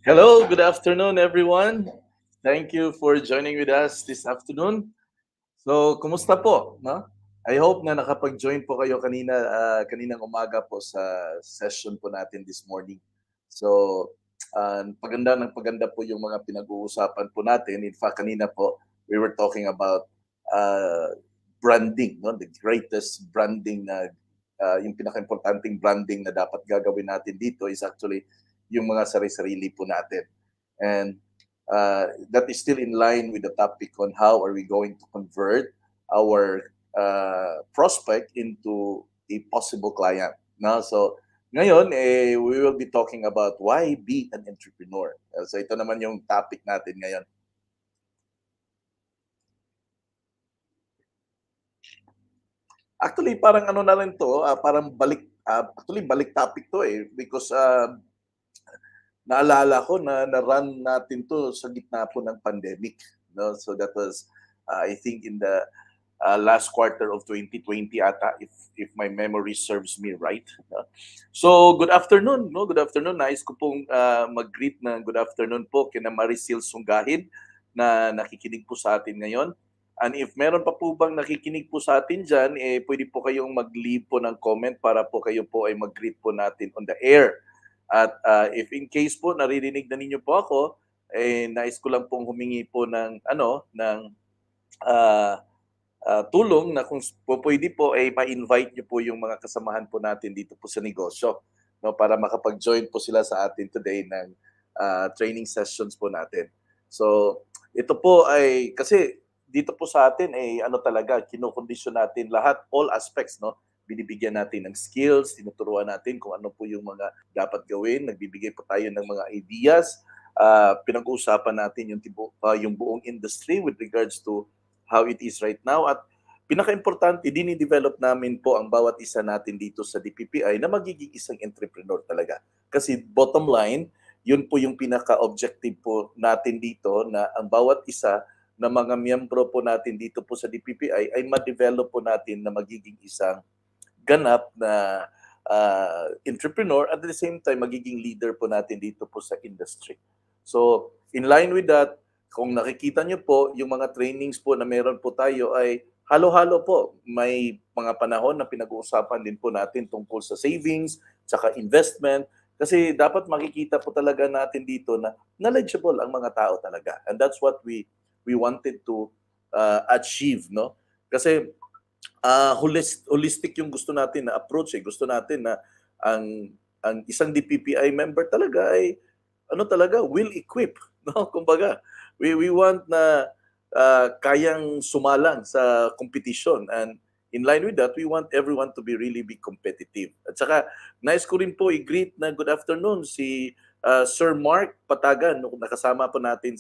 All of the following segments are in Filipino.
Hello, good afternoon, everyone. Thank you for joining with us this afternoon. So, kumusta po, no? I hope na nakapag-join po kayo kaninang umaga po sa session po natin this morning. So, paganda po yung mga pinag-uusapan po natin. In fact, kanina po, we were talking about branding, no? The greatest branding na yung pinaka-importanting branding na dapat gagawin natin dito is actually yung mga sarili-sarili po natin. And that is still in line with the topic on how are we going to convert our prospect into a possible client. No? So ngayon, we will be talking about why be an entrepreneur. So ito naman yung topic natin ngayon. Actually, parang ano na rin to, parang balik topic to because naalala ko na na-run natin to sa gitna po ng pandemic. No? So that was, I think, in the last quarter of 2020 ata, if my memory serves me right. So, good afternoon. No? Good afternoon. Nais ko pong mag-greet na good afternoon po kina Maricel Sunggahin na nakikinig po sa atin ngayon. And if meron pa po bang nakikinig po sa atin dyan, pwede po kayong mag-leave po ng comment para po kayo po ay mag-greet po natin on the air. At if in case po naririnig na ninyo po ako, nais ko lang pong humingi po ng tulong na kung pwede po ay ma-invite niyo po yung mga kasamahan po natin dito po sa negosyo, no, para makapag-join po sila sa atin today ng training sessions po natin. So ito po ay kasi dito po sa atin talaga kinokondisyon natin lahat, all aspects, no. Binibigyan natin ng skills, tinuturuan natin kung ano po yung mga dapat gawin, nagbibigay po tayo ng mga ideas, pinag-uusapan natin yung buong industry with regards to how it is right now. At pinaka-importante, dinidevelop namin po ang bawat isa natin dito sa DPPI na magiging isang entrepreneur talaga. Kasi bottom line, yun po yung pinaka-objective po natin dito na ang bawat isa na mga miyembro po natin dito po sa DPPI ay ma-develop po natin na magiging isang ganap na entrepreneur at the same time magiging leader po natin dito po sa industry. So, in line with that, kung nakikita nyo po, yung mga trainings po na meron po tayo ay halo-halo po. May mga panahon na pinag-uusapan din po natin tungkol sa savings, tsaka investment, kasi dapat makikita po talaga natin dito na knowledgeable ang mga tao talaga. And that's what we wanted to achieve, no? Kasi holistic yung gusto natin na approach. Gusto natin na ang isang DPPI member talaga ay will equip, no? Kumbaga, we want na kayang sumalang sa competition, and in line with that, we want everyone to be really competitive. At saka nice ko rin po i-greet na good afternoon si Sir Mark Patagan, no, nakasama po natin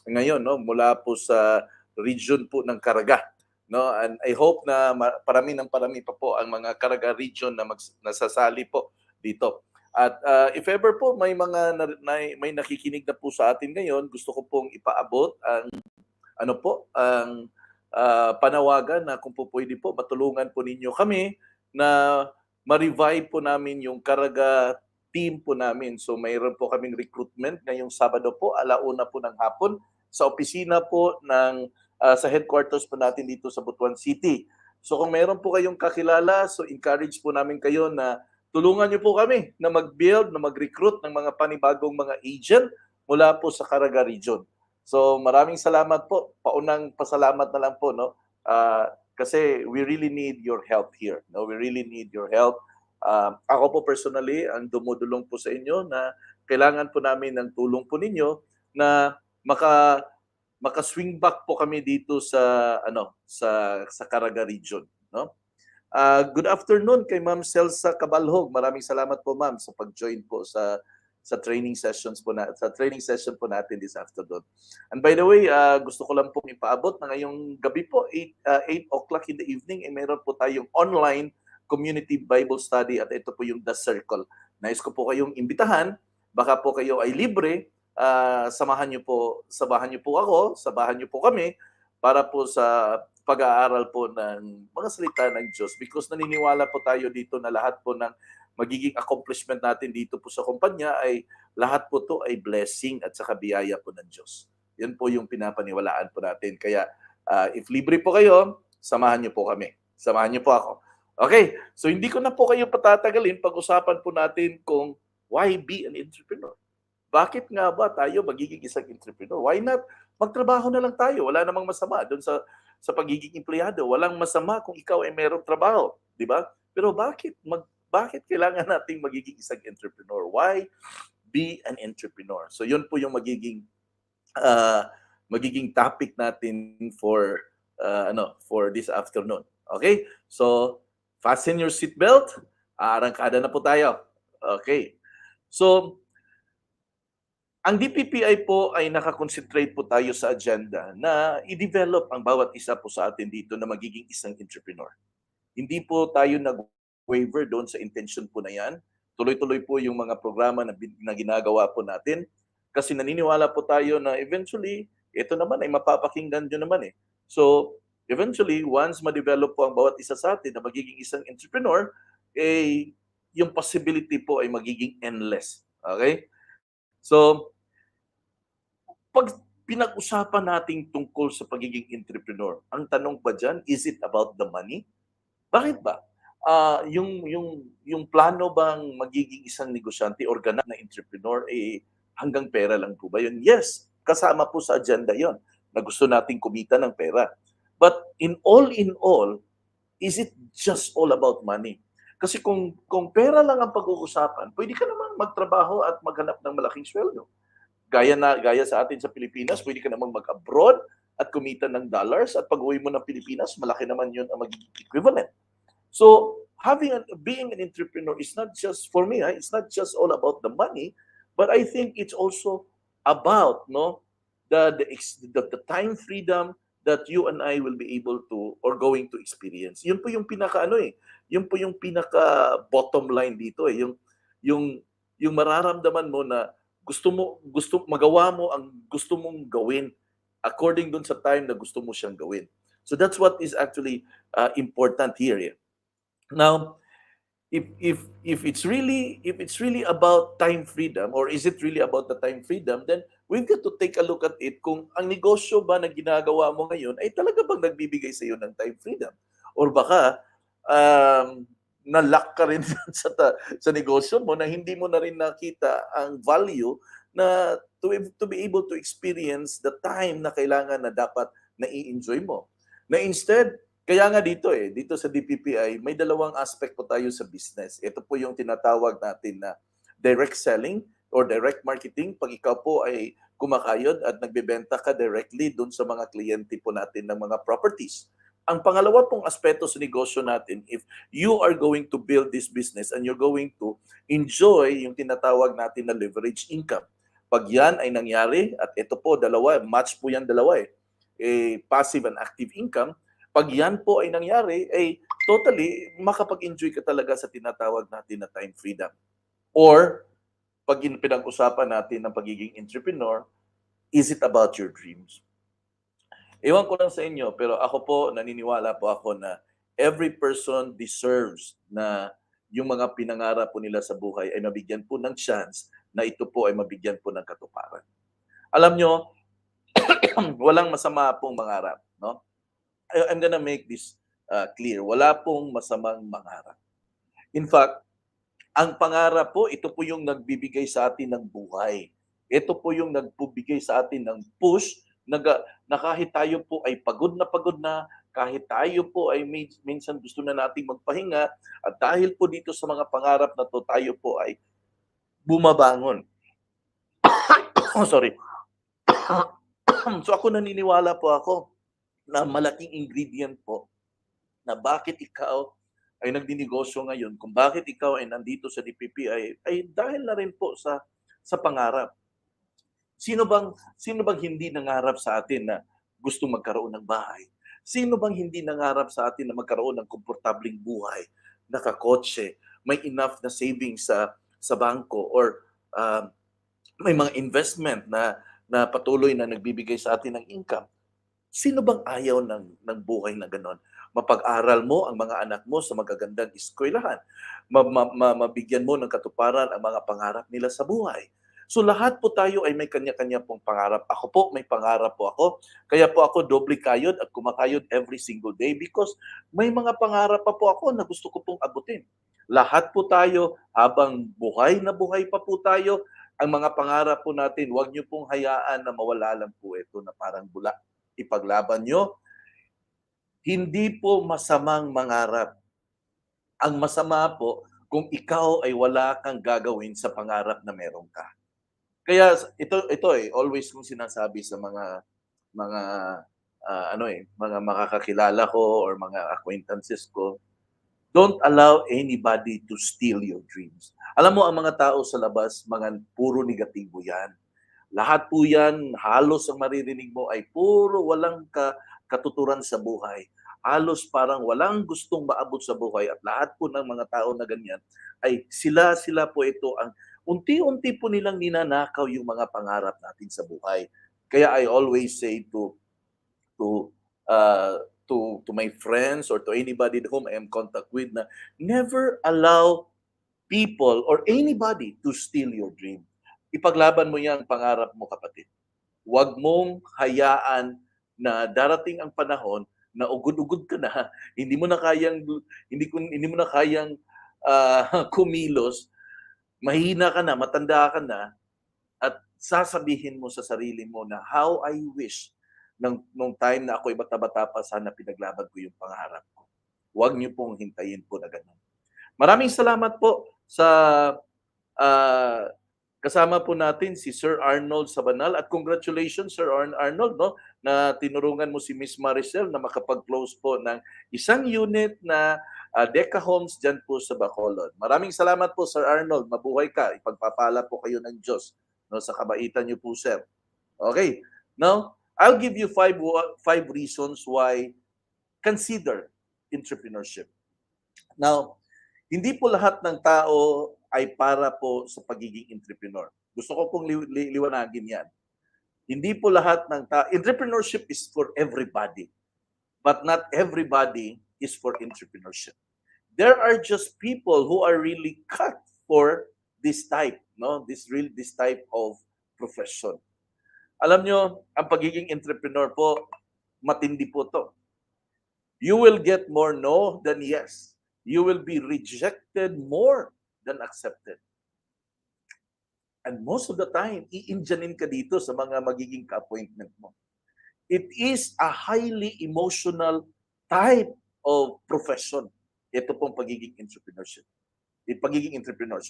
ngayon, no, mula po sa region po ng Caraga. No, and I hope na parami pa po ang mga Caraga region na nasasali po dito. At if ever po may may nakikinig na po sa atin ngayon, gusto ko pong ipaabot ang panawagan na kung po pwede po matulungan po ninyo kami na ma-revive po namin yung Caraga team po namin. So mayroon po kaming recruitment ngayong Sabado po, 1:00 po ng hapon sa opisina po ng sa headquarters po natin dito sa Butuan City. So kung mayroon po kayong kakilala, so encourage po namin kayo na tulungan niyo po kami na mag-build, na mag-recruit ng mga panibagong mga agent mula po sa Caraga region. So maraming salamat po. Paunang pasalamat na lang po, no? Kasi we really need your help here. No, we really need your help. Ako po personally ang dumudulong po sa inyo na kailangan po namin ng tulong po ninyo na maka-swing back po kami dito sa sa Caraga region, no? Good afternoon kay Ma'am Celsa Cabalhog. Maraming salamat po ma'am sa pag-join po sa training sessions po sa training session po natin this afternoon. And by the way, gusto ko lang pong ipaabot na ngayong gabi po 8 o'clock in the evening meron po tayong online community Bible study at ito po yung The Circle. Nais ko po kayong imbitahan, baka po kayo ay libre, samahan niyo po ako, samahan niyo po kami para po sa pag-aaral po ng mga salita ng Diyos because naniniwala po tayo dito na lahat po ng magiging accomplishment natin dito po sa kumpanya ay lahat po to ay blessing at saka biyaya po ng Diyos. Yan po yung pinapaniwalaan po natin. Kaya if libre po kayo, samahan niyo po kami. Samahan niyo po ako. Okay, so hindi ko na po kayo patatagalin. Pag-usapan po natin kung why be an entrepreneur. Bakit nga ba tayo magiging isang entrepreneur? Why not magtrabaho na lang tayo? Wala namang masama doon sa pagiging empleyado. Walang masama kung ikaw ay mayroong trabaho, di ba? Pero bakit kailangan nating magiging isang entrepreneur? Why be an entrepreneur? So yun po yung magiging topic natin for this afternoon. Okay? So fasten your seatbelt. Arangkada na po tayo. Okay. So ang DPPI po ay nakakonsentrate po tayo sa agenda na i-develop ang bawat isa po sa atin dito na magiging isang entrepreneur. Hindi po tayo nag-waver doon sa intention po na yan. Tuloy-tuloy po yung mga programa na ginagawa po natin kasi naniniwala po tayo na eventually, ito naman ay mapapakinggan nyo naman eh. So, eventually, once ma-develop po ang bawat isa sa atin na magiging isang entrepreneur, yung possibility po ay magiging endless. Okay? So, pag pinag-usapan natin tungkol sa pagiging entrepreneur, ang tanong pa dyan, is it about the money? Bakit ba? Yung plano bang magiging isang negosyante or ganap na entrepreneur, hanggang pera lang po ba yun? Yes, kasama po sa agenda yon na gusto nating kumita ng pera. But in all, is it just all about money? Kasi kung pera lang ang pag-uusapan, pwede ka naman magtrabaho at maghanap ng malaking sweldo. Gaya sa atin sa Pilipinas, pwede ka namang mag-abroad at kumita ng dollars at pag-uwi mo ng Pilipinas, malaki naman yun ang magiging equivalent. So, being an entrepreneur is not just, for me, it's not just all about the money, but I think it's also about the time freedom that you and I will be able to or going to experience. Yun po yung yun po yung pinaka bottom line dito yung mararamdaman mo na magawa mo ang gusto mong gawin according dun sa time na gusto mo siyang gawin. So that's what is actually important here. Now, if it's really about time freedom or is it really about the time freedom, then we've got to take a look at it kung ang negosyo ba na ginagawa mo ngayon ay talaga bang nagbibigay sa iyo ng time freedom or baka na-lock ka rin sa negosyo mo na hindi mo na rin nakita ang value na to be able to experience the time na kailangan na dapat na i-enjoy mo. Na instead, kaya nga dito sa DPPI, may dalawang aspect po tayo sa business. Ito po yung tinatawag natin na direct selling or direct marketing. Pag ikaw po ay kumakayod at nagbebenta ka directly dun sa mga kliyente po natin ng mga properties. Ang pangalawa pong aspeto sa negosyo natin, if you are going to build this business and you're going to enjoy yung tinatawag natin na leverage income. Pag yan ay nangyari, at ito po match po yan dalawa passive and active income, pag yan po ay nangyari, totally makapag-enjoy ka talaga sa tinatawag natin na time freedom. Or, pag pinag-usapan natin ng pagiging entrepreneur, is it about your dreams? Ewan ko lang sa inyo, pero ako po, naniniwala po ako na every person deserves na yung mga pinangarap po nila sa buhay ay mabigyan po ng chance na ito po ay mabigyan po ng katuparan. Alam nyo, walang masama pong mangarap, no? I'm gonna make this clear. Wala pong masamang mangarap. In fact, ang pangarap po, ito po yung nagbibigay sa atin ng buhay. Ito po yung nagbibigay sa atin ng push na kahit tayo po ay pagod na, kahit tayo po ay minsan gusto na nating magpahinga, at dahil po dito sa mga pangarap na to, tayo po ay bumabangon. Sorry. So ako naniniwala po ako na malaking ingredient po na bakit ikaw ay nagdinegosyo ngayon, kung bakit ikaw ay nandito sa DPPI ay dahil na rin po sa pangarap. Sino bang hindi nangarap sa atin na gustong magkaroon ng bahay? Sino bang hindi nangarap sa atin na magkaroon ng komportableng buhay, nakakotse, may enough na savings sa bangko or may mga investment na patuloy na nagbibigay sa atin ng income? Sino bang ayaw ng buhay na gano'n? Mapag-aral mo ang mga anak mo sa magagandang eskwelahan, mabigyan mo ng katuparan ang mga pangarap nila sa buhay. So lahat po tayo ay may kanya-kanya pong pangarap. Ako po, may pangarap po ako. Kaya po ako doble kayod at kumakayod every single day because may mga pangarap pa po ako na gusto ko pong abutin. Lahat po tayo, habang buhay na buhay pa po tayo, ang mga pangarap po natin, huwag niyo pong hayaan na mawala lang po ito na parang bula. Ipaglaban nyo, hindi po masamang mangarap. Ang masama po kung ikaw ay wala kang gagawin sa pangarap na meron ka. Kaya ito always kong sinasabi sa mga mga makakakilala ko or mga acquaintances ko, don't allow anybody to steal your dreams. Alam mo, ang mga tao sa labas, mga puro negatibo yan. Lahat po yan, halos ang maririnig mo ay puro walang katuturan sa buhay. Halos parang walang gustong maabot sa buhay at lahat po ng mga tao na ganyan ay sila po ito ang unti-unti po nilang ninanakaw yung mga pangarap natin sa buhay. Kaya I always say to uh, to my friends or to anybody whom I am contact with na never allow people or anybody to steal your dream. Ipaglaban mo yan pangarap mo, kapatid. Huwag mong hayaan na darating ang panahon na ugod-ugod ka na, hindi mo na kayang kumilos, mahina ka na, matanda ka na, at sasabihin mo sa sarili mo na how I wish nung time na ako'y bata-bata pa, sana pinaglaban ko yung pangarap ko. Huwag niyo pong hintayin po na ganun. Maraming salamat po sa ah, kasama po natin si Sir Arnold Sabanal at congratulations Sir Arnold, no, na tinurungan mo si Miss Maricel na makapag-close po ng isang unit na Deca Homes dyan po sa Bacolod. Maraming salamat po Sir Arnold, mabuhay ka, ipagpapala po kayo ng Diyos, no, sa kabaitan niyo po, sir. Okay, now I'll give you five reasons why consider entrepreneurship. Now, hindi po lahat ng tao ay para po sa pagiging entrepreneur. Gusto ko pong liwanagin yan. Hindi po lahat ng tao, entrepreneurship is for everybody, but not everybody is for entrepreneurship. There are just people who are really cut for this type, no? This type of profession. Alam nyo, ang pagiging entrepreneur po, matindi po to. You will get more no than yes. You will be rejected more than accepted. And most of the time, iinjanin ka dito sa mga magiging ka-appointment mo. It is a highly emotional type of profession. Ito pong pagiging entrepreneurship. Pagiging entrepreneur.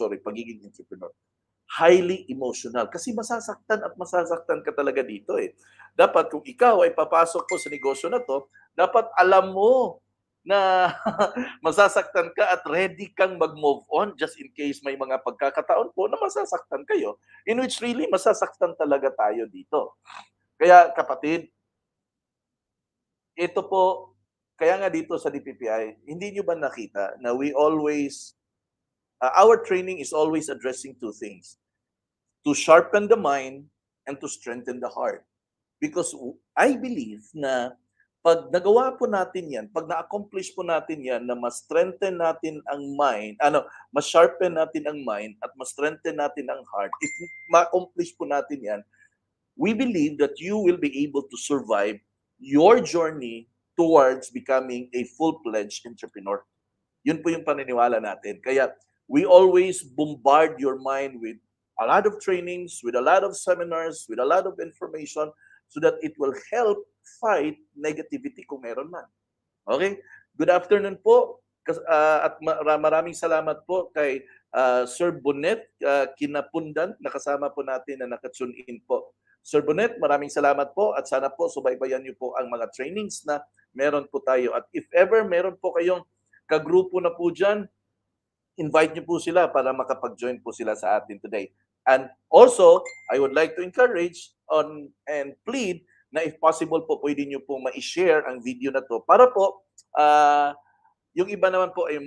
Highly emotional. Kasi masasaktan at masasaktan ka talaga dito eh. Dapat kung ikaw ay papasok po sa negosyo na to, dapat alam mo na masasaktan ka at ready kang mag-move on just in case may mga pagkakataon po na masasaktan kayo, in which really masasaktan talaga tayo dito. Kaya kapatid, ito po, kaya nga dito sa DPPI, hindi nyo ba nakita na we always, our training is always addressing two things: to sharpen the mind and to strengthen the heart. Because I believe na pag nagawa po natin yan, pag na-accomplish po natin yan, na ma-strengthen natin ang mind, ma-sharpen natin ang mind at ma-strengthen natin ang heart, if ma-accomplish po natin yan, we believe that you will be able to survive your journey towards becoming a full-fledged entrepreneur. Yun po yung paniniwala natin. Kaya we always bombard your mind with a lot of trainings, with a lot of seminars, with a lot of information, so that it will help fight negativity kung meron man. Okay? Good afternoon po. At maraming salamat po kay Sir Bonet Kinapundan, nakasama po natin na nakatune in po Sir Bonet, maraming salamat po at sana po subaybayan niyo po ang mga trainings na meron po tayo. At if ever meron po kayong kagrupo na po dyan, invite niyo po sila para makapag-join po sila sa atin today. And also, I would like to encourage on and plead na if possible po, pwede niyo po ma-share ang video na to para po yung iba naman po ay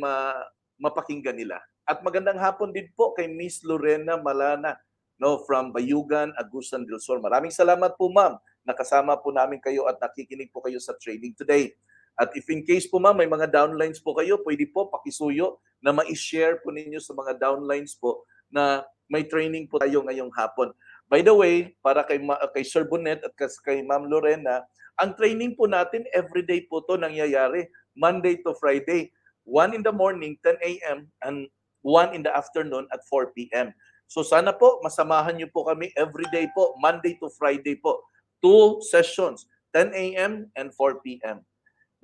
mapakinggan nila. At magandang hapon din po kay Miss Lorena Malana, no, from Bayugan, Agusan del Sur. Maraming salamat po, ma'am. Nakasama po namin kayo at nakikinig po kayo sa training today. At if in case po, ma'am, may mga downlines po kayo, pwede po pakisuyo na ma-share po ninyo sa mga downlines po na may training po tayo ngayong hapon. By the way, para kay Sir Bonet at kay Ma'am Lorena, ang training po natin, everyday po to nangyayari. Monday to Friday, 1 in the morning, 10 a.m. and 1 in the afternoon at 4 p.m. So sana po, masamahan niyo po kami everyday po, Monday to Friday po. 2 sessions, 10 a.m. and 4 p.m.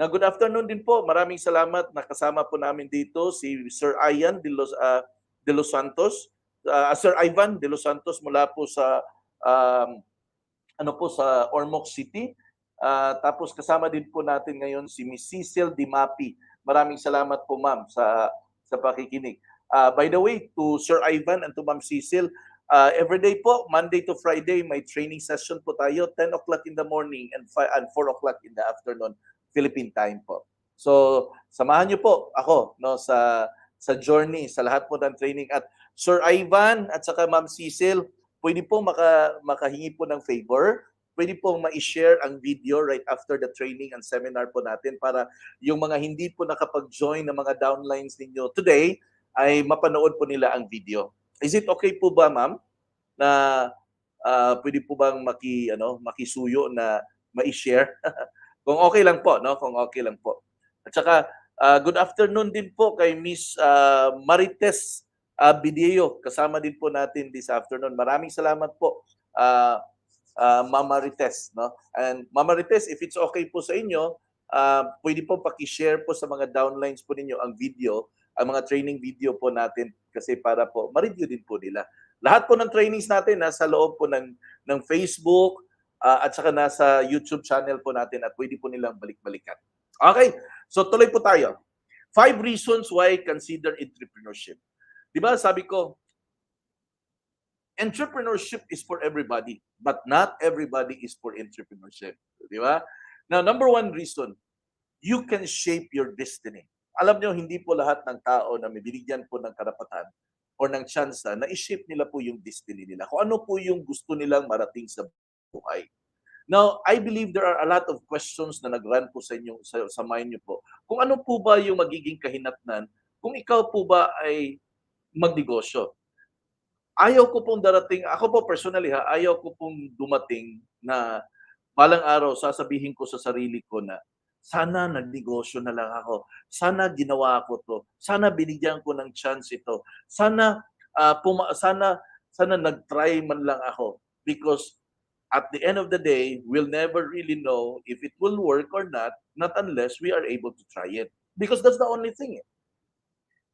Na good afternoon din po. Maraming salamat. Nakasama po namin dito si Sir Ian de Los Santos. Sir Ivan de Los Santos mula po sa sa Ormoc City. Tapos kasama din po natin ngayon si Miss Cecil Dimapi. Maraming salamat po, ma'am, sa pakikinig. By the way, to Sir Ivan and to Ma'am Cecil, everyday po, Monday to Friday, may training session po tayo, 10 o'clock in the morning and 4 o'clock in the afternoon, Philippine time po. So, samahan niyo po ako no sa journey, sa lahat po ng training. At Sir Ivan at saka Ma'am Cecil, pwede po makahingi po ng favor. Pwede pong ma-share ang video right after the training and seminar po natin para yung mga hindi po nakapag-join ng mga downlines ninyo today ay mapanood po nila ang video. Is it okay po ba, ma'am, na pwede po bang makisuyo na ma-share? Kung okay lang po, no? Kung okay lang po. At saka, good afternoon din po kay Miss Marites Bideo. Kasama din po natin this afternoon. Maraming salamat po. Mama Rites, no? And Mama Rites, if it's okay po sa inyo, pwede po paki-share po sa mga downlines po ninyo ang video, ang mga training video po natin kasi para po ma-review din po nila. Lahat po ng trainings natin nasa loob po ng Facebook at saka nasa YouTube channel po natin at pwede po nilang balik-balikan. Okay, so tuloy po tayo. 5 reasons why consider entrepreneurship. Di ba sabi ko, entrepreneurship is for everybody, but not everybody is for entrepreneurship. Di ba? Now, number 1 reason, you can shape your destiny. Alam nyo, hindi po lahat ng tao na may binigyan po ng karapatan or ng tsansa na i-shape nila po yung destiny nila. Kung ano po yung gusto nilang marating sa buhay. Now, I believe there are a lot of questions na nag-run po sa inyo, sa mind nyo po. Kung ano po ba yung magiging kahinatnan kung ikaw po ba ay magnegosyo. Ayaw ko pong darating, ako po personally ayaw ko pong dumating na balang araw sasabihin ko sa sarili ko na sana nagnegosyo na lang ako, sana ginawa ko to, sana binigyan ko ng chance ito, sana sana nag-try man lang ako because at the end of the day, we'll never really know if it will work or not unless we are able to try it. Because that's the only thing.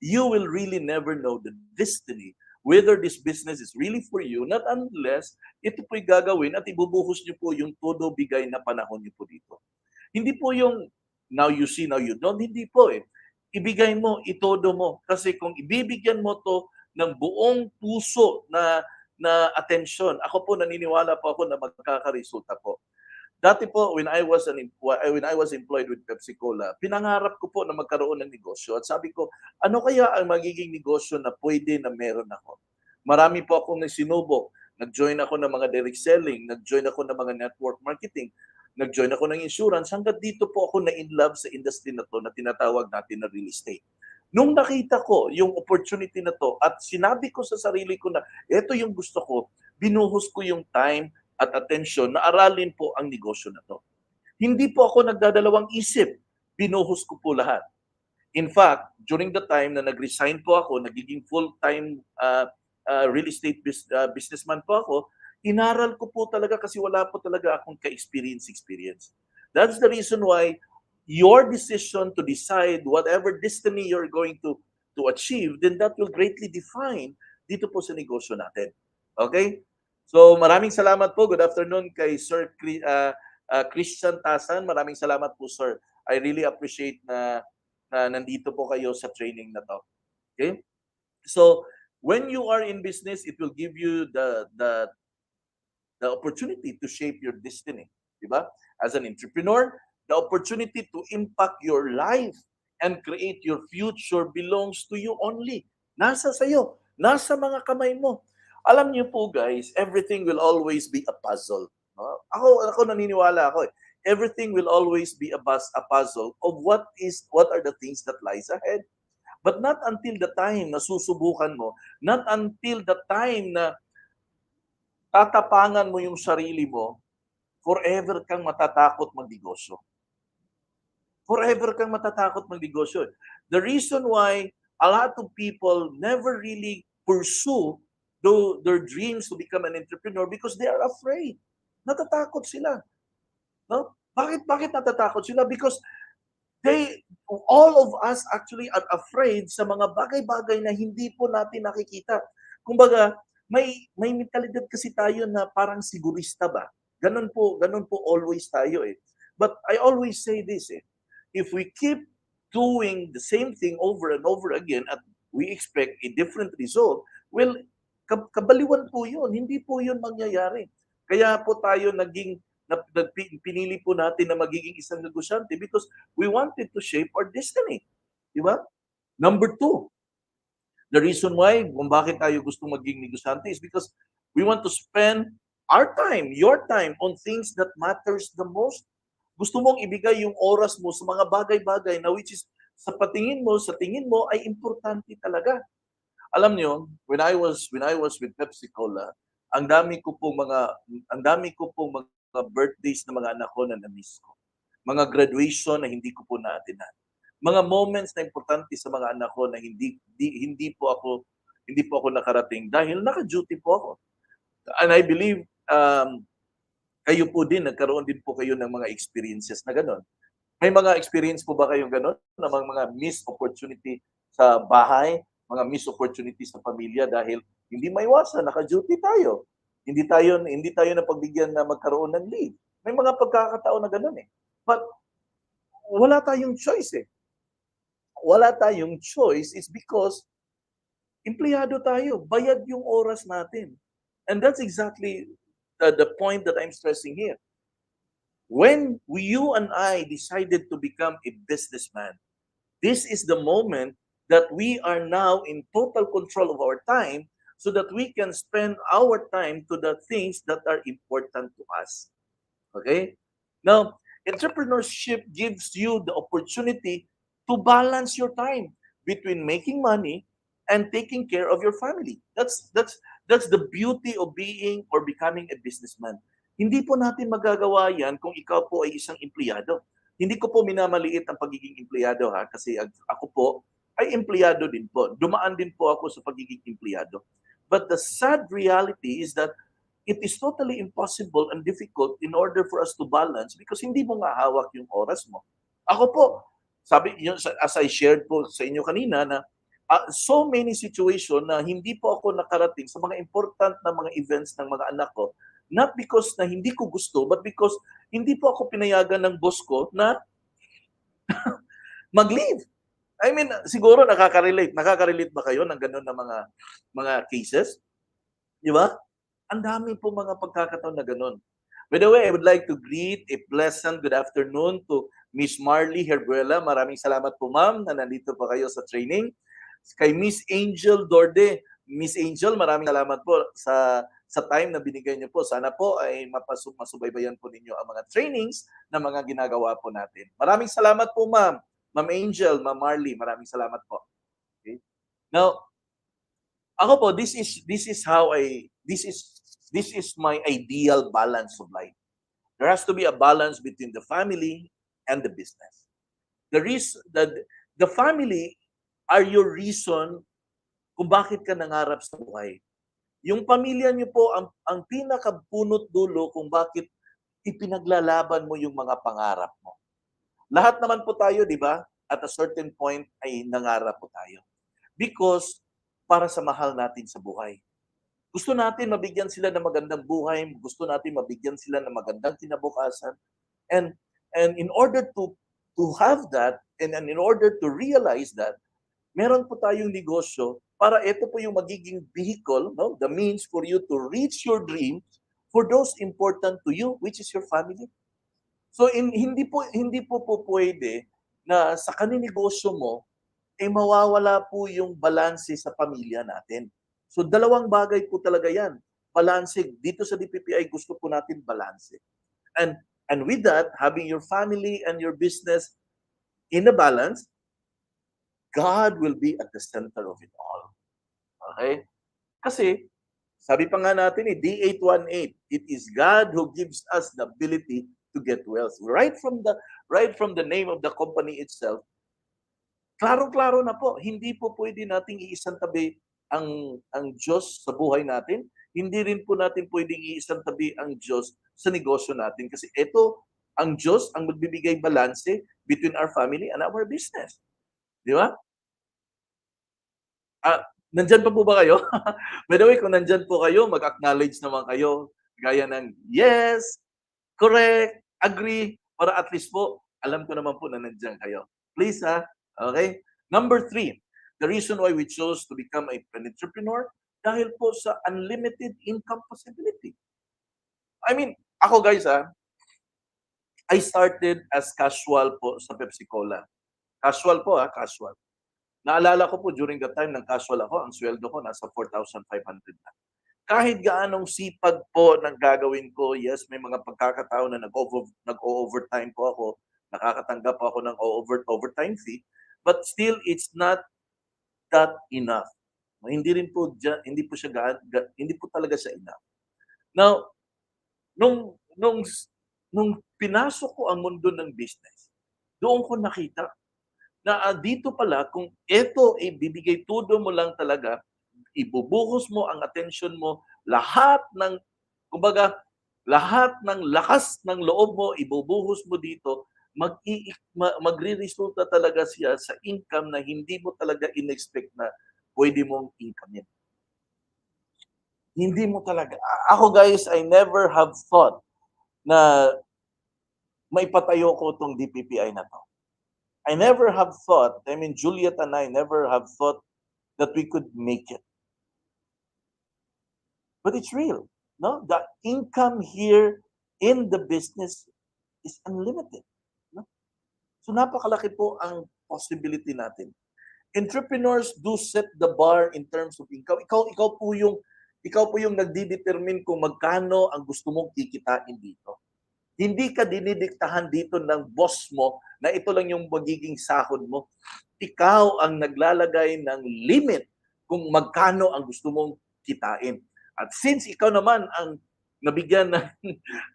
You will really never know the destiny whether this business is really for you, not unless ito po'y gagawin at ibubuhos niyo po yung todo bigay na panahon niyo po dito. Hindi po yung now you see, now you don't. Hindi po eh. Ibigay mo, itodo mo. Kasi kung ibibigyan mo to ng buong puso na atensyon, ako po naniniwala po ako na magkakaresulta po. Dati po, when I was employed with Pepsi Cola, pinangarap ko po na magkaroon ng negosyo. At sabi ko, ano kaya ang magiging negosyo na pwede na meron ako? Marami po akong sinubok. Nag-join ako ng mga direct selling, nag-join ako ng mga network marketing, nag-join ako ng insurance. Hanggang dito po ako na in love sa industry na to na tinatawag natin na real estate. Nung nakita ko yung opportunity na to at sinabi ko sa sarili ko na ito yung gusto ko, binuhos ko yung time at atensyon na aralin po ang negosyo na to. Hindi po ako nagdadalawang isip. Binuhos ko po lahat. In fact, during the time na nag-resign po ako, nagiging full-time real estate businessman po ako, inaral ko po talaga kasi wala po talaga akong ka-experience. That's the reason why your decision to decide whatever destiny you're going to achieve, then that will greatly define dito po sa negosyo natin. Okay? So maraming salamat po. Good afternoon kay Sir Christian Tasan. Maraming salamat po, sir. I really appreciate na nandito po kayo sa training na to. Okay? So, when you are in business, it will give you the opportunity to shape your destiny. Diba? As an entrepreneur, the opportunity to impact your life and create your future belongs to you only. Nasa sayo. Nasa mga kamay mo. Alam niyo po guys, everything will always be a puzzle. No? Ako naniniwala ako. Everything will always be a puzzle of what are the things that lies ahead. But not until the time na susubukan mo, not until the time na tatapangan mo yung sarili mo, forever kang matatakot magnegosyo. Forever kang matatakot magnegosyo. The reason why a lot of people never really pursue their dreams to become an entrepreneur because they are afraid. Natatakot sila. No? Bakit natatakot sila? Because all of us actually are afraid sa mga bagay-bagay na hindi po natin nakikita. Kumbaga, may mentalidad kasi tayo na parang sigurista ba? Ganun po always tayo eh. But I always say this eh, if we keep doing the same thing over and over again at we expect a different result, well, kabaliwan po yun. Hindi po yun mangyayari. Kaya po tayo pinili po natin na magiging isang negosyante because we wanted to shape our destiny. Di ba? Number two, the reason why kung bakit tayo gusto maging negosyante is because we want to spend our time, your time on things that matters the most. Gusto mong ibigay yung oras mo sa mga bagay-bagay na which is sa tingin mo ay importante talaga. Alam niyo, when I was with Pepsi Cola, ang dami ko pong mga birthdays ng mga anak ko na na-miss ko. Mga graduation na hindi ko po na-attenan. Mga moments na importante sa mga anak ko na hindi po ako nakarating dahil naka-duty po ako. And I believe kayo po din nagkaroon din po kayo ng mga experiences na gano'n. May mga experience po ba kayong gano'n na mga missed opportunity sa bahay, mga missed opportunity sa pamilya dahil hindi maiwasan, naka-duty tayo. Hindi tayo napagbigyan na magkaroon ng leave. May mga pagkakataon na gano'n eh. But wala tayong choice eh. Wala tayong choice is because empleyado tayo, bayad yung oras natin. And that's exactly the point that I'm stressing here. When you and I decided to become a businessman, this is the moment that we are now in total control of our time so that we can spend our time to the things that are important to us. Okay? Now, entrepreneurship gives you the opportunity to balance your time between making money and taking care of your family. That's the beauty of being or becoming a businessman. Hindi po natin magagawa yan kung ikaw po ay isang empleyado. Hindi ko po minamaliit ang pagiging empleyado ha, kasi ako po ay empleyado din po. Dumaan din po ako sa pagiging empleyado. But the sad reality is that it is totally impossible and difficult in order for us to balance because hindi mo nga hawak yung oras mo. Ako po, as I shared po sa inyo kanina na so many situation na hindi po ako nakarating sa mga important na mga events ng mga anak ko, not because na hindi ko gusto, but because hindi po ako pinayagan ng boss ko na mag-leave. I mean, siguro nakaka-relate. Nakaka-relate ba kayo ng ganun na mga cases? Di ba? Ang dami po mga pagkakataon na ganun. By the way, I would like to greet a pleasant good afternoon to Miss Marley Herbuela. Maraming salamat po ma'am na nandito pa kayo sa training. Kay Miss Angel Dorde. Miss Angel, maraming salamat po sa time na binigay niyo po. Sana po ay masubaybayan po ninyo ang mga trainings na mga ginagawa po natin. Maraming salamat po ma'am. Ma'am Angel, Ma'am Marley, maraming salamat po. Okay? Now, ako po, this is my ideal balance of life. There has to be a balance between the family and the business. The family are your reason kung bakit ka nangarap sa buhay. Yung pamilya niyo po ang pinakapunot dulo kung bakit ipinaglalaban mo yung mga pangarap mo. Lahat naman po tayo, di ba? At a certain point ay nangarap po tayo. Because para sa mahal natin sa buhay. Gusto natin mabigyan sila ng magandang buhay, gusto natin mabigyan sila ng magandang kinabukasan. And in order to have that, and in order to realize that, meron po tayong negosyo para ito po yung magiging vehicle, no? The means for you to reach your dreams for those important to you, which is your family. So hindi po pwede na sa kaninegosyo mo mawawala po yung balanse sa pamilya natin. So dalawang bagay po talaga 'yan. Balanse dito sa DPPI gusto po natin balanse. And and with that, having your family and your business in a balance, God will be at the center of it all. Okay? Kasi sabi pa nga natin D818, it is God who gives us the ability to get wealth. Right from the name of the company itself, klarong-klaro na po, hindi po pwede nating iisantabi ang Diyos sa buhay natin. Hindi rin po natin pwedeng iisantabi ang Diyos sa negosyo natin. Kasi ito, ang Diyos ang magbibigay balanse between our family and our business. Di ba? Nandyan pa po ba kayo? By the way, kung nandyan po kayo, mag-acknowledge naman kayo. Gaya ng yes, correct, agree, para at least po, alam ko naman po na nandiyan kayo. Please ha, okay? Number 3, the reason why we chose to become an entrepreneur, dahil po sa unlimited income possibility. I mean, ako guys I started as casual po sa Pepsi Cola. Casual po casual. Naalala ko po during the time ng casual ako, ang sweldo ko nasa 4,500 na. Kahit gaanong sipag po ng gagawin ko, yes, may mga pagkakataon na nag-overtime po ako, nakakatanggap po ako ng overtime fee, but still it's not that enough. Hindi rin po hindi po siya hindi po talaga siya enough. Now, nung pinasok ko ang mundo ng business, doon ko nakita na dito pala kung ito bibigay todo mo lang talaga, ibubuhos mo ang attention mo, lahat ng kumbaga, lahat ng lakas ng loob mo ibubuhos mo dito, magre-resulta talaga siya sa income na hindi mo talaga in-expect na pwede mong income. Hindi mo talaga. Ako guys, I never have thought na maipatayo ko tong DPPI na 'to. I never have thought, I mean, Juliet and I never have thought that we could make it. But it's real, no? The income here in the business is unlimited, no? So napakalaki po ang possibility natin. Entrepreneurs do set the bar in terms of income. Ikaw po yung nagdi-determine kung magkano ang gusto mong kikitain dito. Hindi ka dinidiktahan dito ng boss mo na ito lang yung magiging sahod mo. Ikaw ang naglalagay ng limit kung magkano ang gusto mong kitain. At since ikaw naman ang nabigyan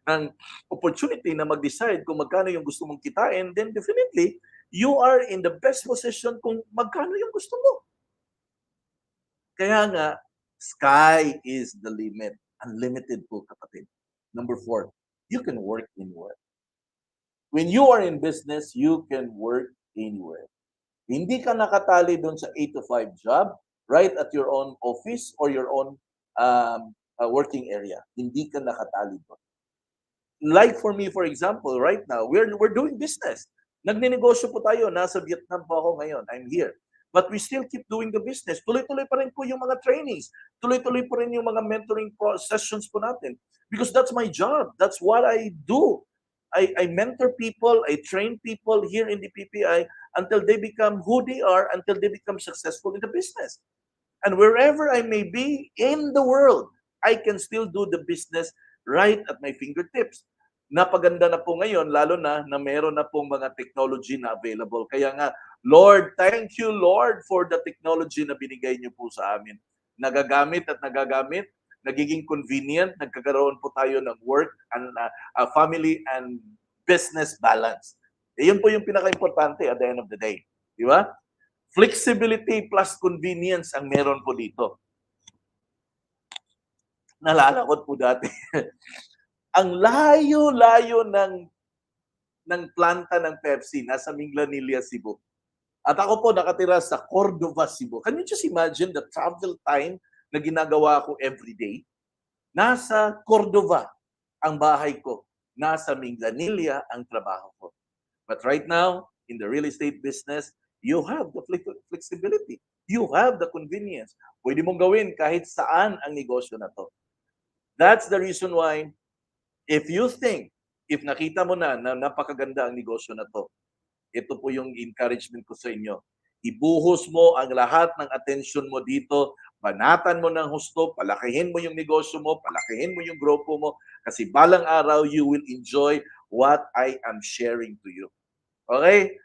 ng opportunity na mag-decide kung magkano yung gusto mong kitain, then definitely, you are in the best position kung magkano yung gusto mo. Kaya nga, sky is the limit. Unlimited po, kapatid. Number 4, you can work anywhere. When you are in business, you can work anywhere. Hindi ka nakatali doon sa 8 to 5 job, right at your own office or your own working area. Hindi ka nakatali doon. Like for me, for example, right now, we're doing business. Nagnenegosyo po tayo. Nasa Vietnam po ako ngayon. I'm here. But we still keep doing the business. Tuloy-tuloy pa rin po yung mga trainings. Tuloy-tuloy pa rin yung mga mentoring sessions po natin. Because that's my job. That's what I do. I mentor people, I train people here in the PPI until they become who they are, until they become successful in the business. And wherever I may be in the world, I can still do the business right at my fingertips. Napaganda na po ngayon, lalo na meron na pong mga technology na available. Kaya nga, Lord, thank you, Lord, for the technology na binigay niyo po sa amin. Nagagamit, nagiging convenient, nagkakaroon po tayo ng work and family and business balance. Yun po yung pinaka-importante at the end of the day. Di ba? Flexibility plus convenience ang meron po dito. Nalalakot po dati. Ang layo-layo ng planta ng Pepsi, nasa Minglanilla, Cebu. At ako po nakatira sa Cordova, Cebu. Can you just imagine the travel time na ginagawa ko everyday. Nasa Cordova ang bahay ko. Nasa Minglanilla ang trabaho ko. But right now, in the real estate business, you have the flexibility. You have the convenience. Pwede mong gawin kahit saan ang negosyo na to. That's the reason why, if you think, if nakita mo na napakaganda ang negosyo na to, ito po yung encouragement ko sa inyo. Ibuhos mo ang lahat ng attention mo dito, banatan mo ng husto, palakihin mo yung negosyo mo, palakihin mo yung grupo mo, kasi balang araw, you will enjoy what I am sharing to you. Okay?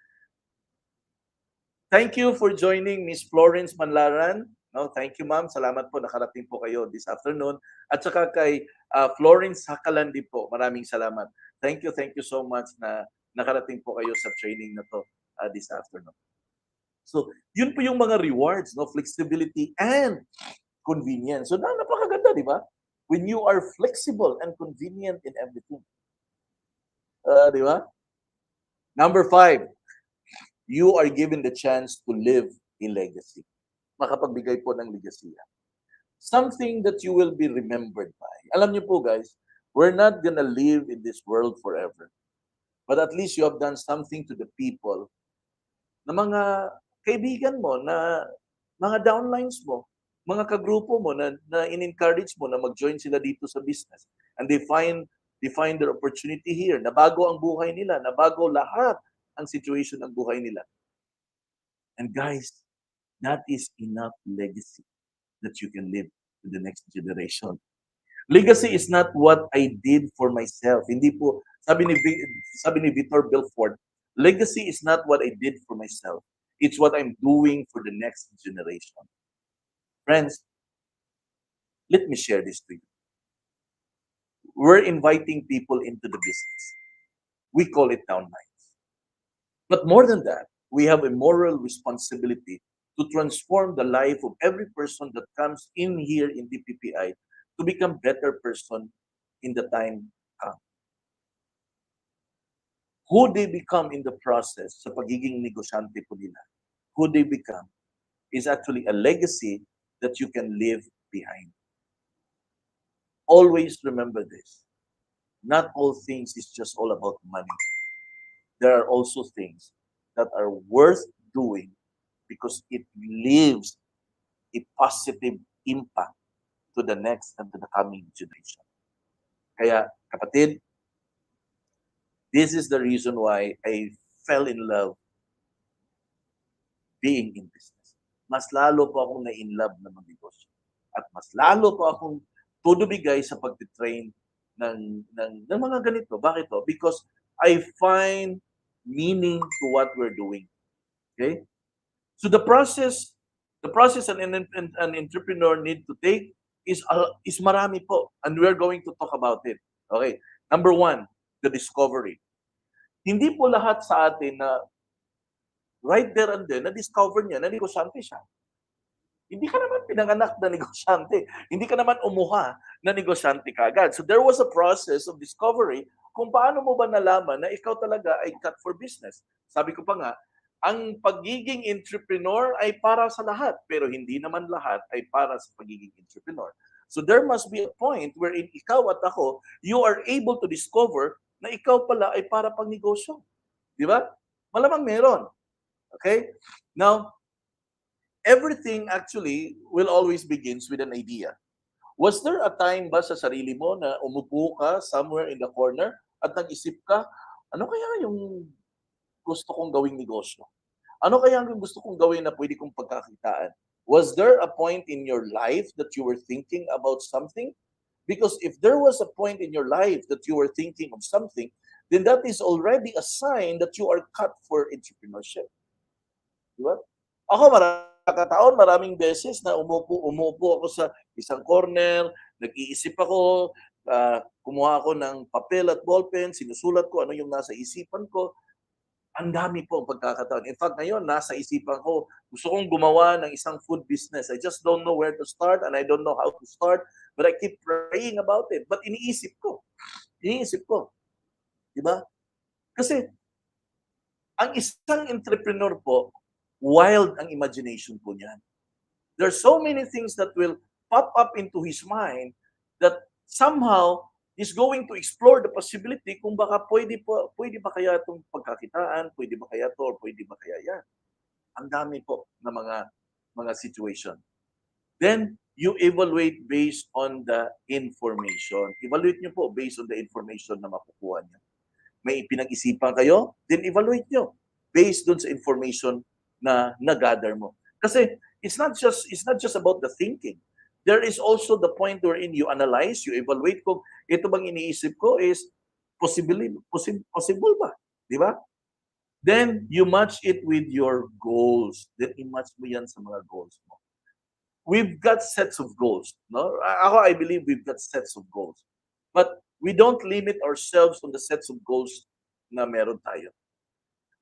Thank you for joining Miss Florence Manlaran. No, thank you, ma'am. Salamat po, nakarating po kayo this afternoon. At saka kay Florence Hakalandi po, maraming salamat. Thank you so much na nakarating po kayo sa training na to this afternoon. So, yun po yung mga rewards, no? Flexibility and convenience. So, napakaganda, di ba? When you are flexible and convenient in everything. Di ba? Number 5, you are given the chance to live a legacy. Makapagbigay po ng legacy. Something that you will be remembered by. Alam niyo po, guys, we're not gonna live in this world forever. But at least you have done something to the people na mga kaibigan mo, na mga downlines mo, mga kagrupo mo na in-encourage mo na mag-join sila dito sa business. And they find their opportunity here. Nabago ang buhay nila, nabago lahat ang situation ng buhay nila. And guys, that is enough legacy that you can leave to the next generation. Legacy is not what I did for myself. Hindi po, sabi ni Victor Belfort, legacy is not what I did for myself. It's what I'm doing for the next generation. Friends, let me share this to you. We're inviting people into the business. We call it downlines. But more than that, we have a moral responsibility to transform the life of every person that comes in here in DPPI to become better person in the time come. Who they become in the process sa pagiging negosyante po nila, who they become, is actually a legacy that you can leave behind. Always remember this. Not all things is just all about money. There are also things that are worth doing because it leaves a positive impact to the next and to the coming generation. Kaya, kapatid, this is the reason why I fell in love being in business. Mas lalo po akong na-in love ng negosyo. At mas lalo po akong tudubigay sa pag-train ng mga ganito. Bakit to? Because I find meaning to what we're doing. Okay? So the process an entrepreneur need to take is marami po, and we're going to talk about it. Okay? Number 1, the discovery. Hindi po lahat sa atin na right there and then, na-discover niya na negosyante siya. Hindi ka naman pinanganak na negosyante. Hindi ka naman umuha na negosyante kagad. So there was a process of discovery kung paano mo ba nalaman na ikaw talaga ay cut for business. Sabi ko pa nga, ang pagiging entrepreneur ay para sa lahat, pero hindi naman lahat ay para sa pagiging entrepreneur. So there must be a point wherein ikaw at ako, you are able to discover na ikaw pala ay para pang negosyo. Di ba? Malamang meron. Okay? Now, everything actually will always begins with an idea. Was there a time ba sa sarili mo na umupo ka somewhere in the corner at nag-isip ka, ano kaya yung gusto kong gawing negosyo? Ano kaya yung gusto kong gawin na pwede kong pagkakitaan? Was there a point in your life that you were thinking about something? Because if there was a point in your life that you were thinking of something, then that is already a sign that you are cut for entrepreneurship. Diba? Ako maraming beses na umupo ako sa isang corner, nag-iisip ako, kumuha ako ng papel at ballpen, sinusulat ko ano yung nasa isipan ko. Ang dami po ang pagkakataon. In fact, ngayon, nasa isipan ko, gusto kong gumawa ng isang food business. I just don't know where to start and I don't know how to start, but I keep praying about it. But iniisip ko. Diba? Kasi, ang isang entrepreneur po, wild ang imagination po niyan. There are so many things that will pop up into his mind that somehow he's going to explore the possibility kung baka pwede ba kaya itong pagkakitaan, pwede ba kaya to, or pwede ba kaya yan. Ang dami po na mga situation. Then, you evaluate based on the information. Evaluate nyo po based on the information na makukuha nyo. May pinag-isipan kayo, then evaluate nyo based dun sa information na na-gather mo. Kasi it's not just about the thinking. There is also the point wherein you analyze, you evaluate kung ito bang iniisip ko is possible ba? Di ba? Then you match it with your goals. Then i-match mo yan sa mga goals mo. We've got sets of goals. No? I believe we've got sets of goals. But we don't limit ourselves on the sets of goals na meron tayo.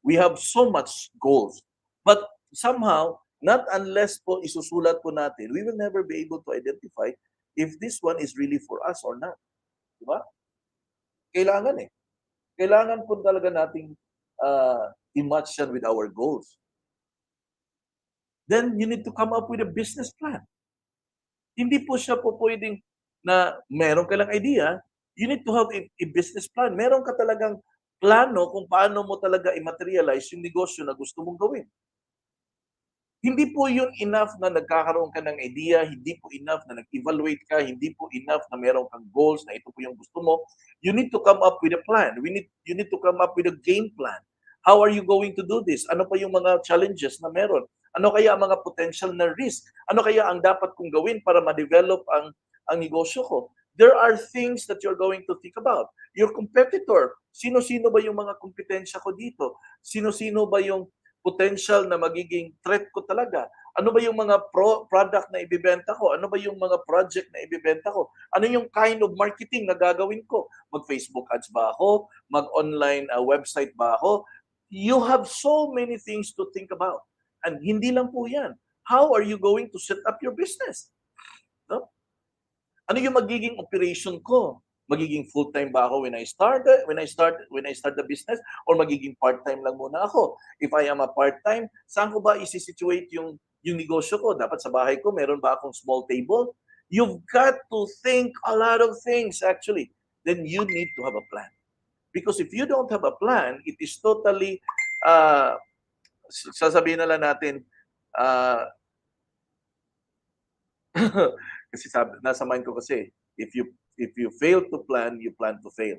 We have so much goals. But somehow, not unless po isusulat po natin, we will never be able to identify if this one is really for us or not. Diba? Kailangan eh. Kailangan po talaga nating i-match yan with our goals. Then you need to come up with a business plan. Hindi po siya po pwedeng na meron ka lang idea, you need to have a business plan. Meron ka talagang plano kung paano mo talaga i-materialize yung negosyo na gusto mong gawin. Hindi po yun enough na nagkakaroon ka ng idea, hindi po enough na nag-evaluate ka, hindi po enough na meron kang goals na ito po yung gusto mo. You need to come up with a plan. You need to come up with a game plan. How are you going to do this? Ano pa yung mga challenges na meron? Ano kaya ang mga potential na risk? Ano kaya ang dapat kong gawin para ma-develop ang negosyo ko? There are things that you're going to think about. Your competitor, sino-sino ba yung mga kompetensya ko dito? Sino-sino ba yung potential na magiging threat ko talaga? Ano ba yung mga product na ibibenta ko? Ano ba yung mga project na ibibenta ko? Ano yung kind of marketing na gagawin ko? Mag-Facebook ads ba ako? Mag-online website ba ako? You have so many things to think about. And hindi lang po yan. How are you going to set up your business? No? Ano yung magiging operation ko? Magiging full-time ba ako when I start the business, or magiging part-time lang muna ako? If I am a part-time, saan ko ba isi-situate yung negosyo ko? Dapat sa bahay ko meron ba akong small table? You've got to think a lot of things actually. Then you need to have a plan. Because if you don't have a plan, it is totally sasabihin na lang natin kasi nasa mind ko kasi, if you fail to plan, you plan to fail.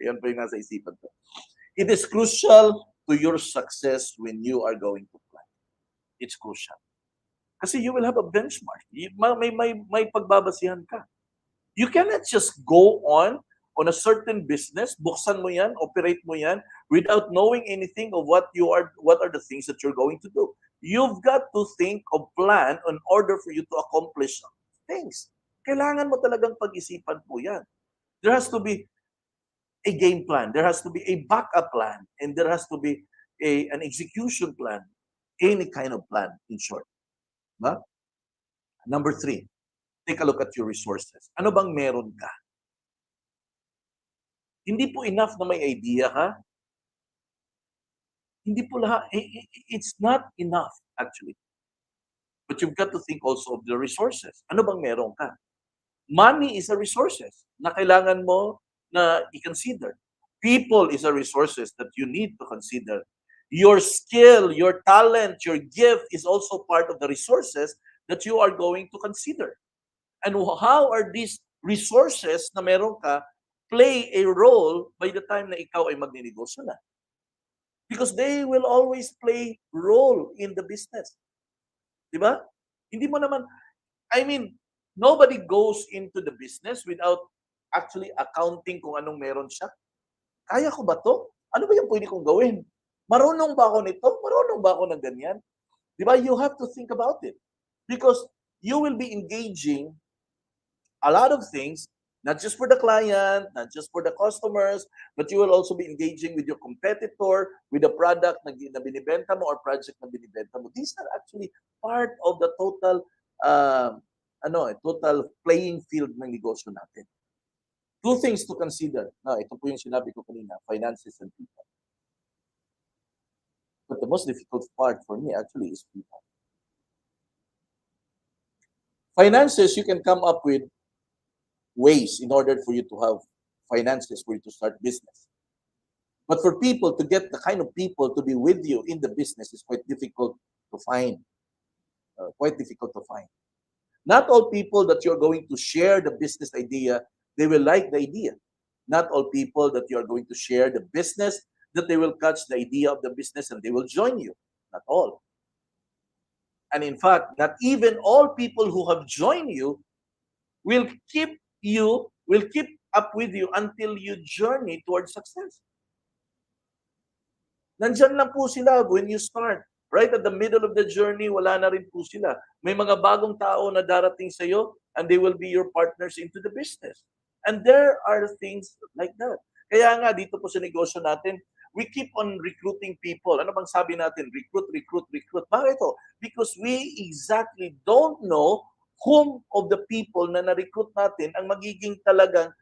Yan po yung nasa isipan ko. It is crucial to your success when you are going to plan. It's crucial. Kasi you will have a benchmark. May pagbabasihan ka. You cannot just go on a certain business, buksan mo yan, operate mo yan, without knowing anything of what are the things that you're going to do. You've got to think of plan in order for you to accomplish things. Kailangan mo talagang pag-isipan po yan. There has to be a game plan. There has to be a backup plan. And there has to be an execution plan. Any kind of plan, in short. Ba? Number 3, take a look at your resources. Ano bang meron ka? Hindi po enough na may idea ka. Hindi po lahat. It's not enough, actually. But you've got to think also of the resources. Ano bang meron ka? Money is a resources na kailangan mo na i-consider. People is a resources that you need to consider. Your skill, your talent, your gift is also part of the resources that you are going to consider. And how are these resources na meron ka play a role by the time na ikaw ay magninegosyo na? Because they will always play role in the business. Diba? Hindi mo naman, nobody goes into the business without actually accounting kung anong meron siya. Kaya ko ba to? Ano ba yung pwede kong gawin? Marunong ba ako nito? Marunong ba ako ng ganyan? Diba? You have to think about it. Because you will be engaging a lot of things, not just for the client, not just for the customers, but you will also be engaging with your competitor, with the product na binibenta mo or project na binibenta mo. These are actually part of the total total playing field ng negosyo natin. 2 things to consider. Ito po yung sinabi ko kanina, finances and people. But the most difficult part for me actually is people. Finances, you can come up with ways in order for you to have finances for you to start business. But for people to get the kind of people to be with you in the business is quite difficult to find. Quite difficult to find. Not all people that you're going to share the business idea, they will like the idea. Not all people that you're going to share the business, that they will catch the idea of the business and they will join you. Not all. And in fact, not even all people who have joined you will will keep up with you until you journey towards success. Nandyan lang po sila when you start. Right at the middle of the journey, wala na rin po sila. May mga bagong tao na darating sa iyo and they will be your partners into the business. And there are things like that. Kaya nga, dito po sa negosyo natin, we keep on recruiting people. Ano bang sabi natin? Recruit, recruit, recruit. Bakit ito? Because we exactly don't know whom of the people na na-recruit natin ang magiging talagang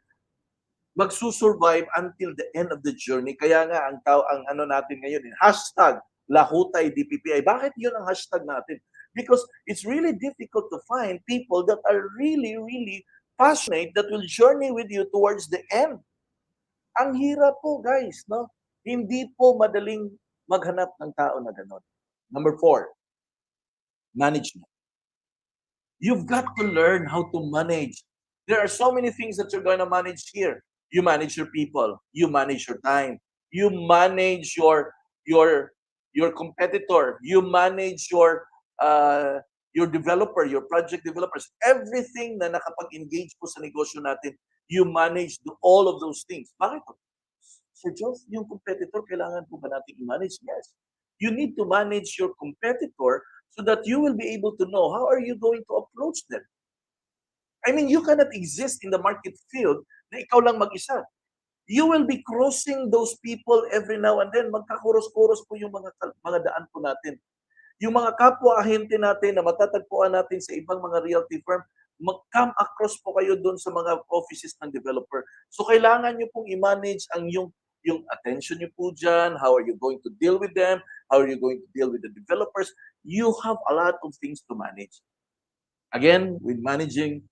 magsusurvive until the end of the journey. Kaya nga, ang ano natin ngayon, hashtag Lahutay DPPI. Bakit yun ang hashtag natin? Because it's really difficult to find people that are really, really passionate that will journey with you towards the end. Ang hirap po, guys, no? Hindi po madaling maghanap ng tao na gano'n. Number 4, management. You've got to learn how to manage. There are so many things that you're going to manage here. You manage your people, you manage your time, you manage your competitor, you manage your developer, your project developers, everything na nakapag-engage po sa negosyo natin, you manage all of those things. Bakit? Sir Joff, yung competitor, kailangan po ba natin i-manage? Yes. You need to manage your competitor so that you will be able to know how are you going to approach them. I mean, you cannot exist in the market field na ikaw lang mag-isa. You will be crossing those people every now and then. Magkakuros-kuros po yung mga daan po natin. Yung mga kapwa-ahente natin na matatagpuan natin sa ibang mga realty firm, mag-come across po kayo doon sa mga offices ng developer. So kailangan nyo pong i-manage yung attention nyo po dyan, how are you going to deal with them, how are you going to deal with the developers. You have a lot of things to manage. Again, with managing,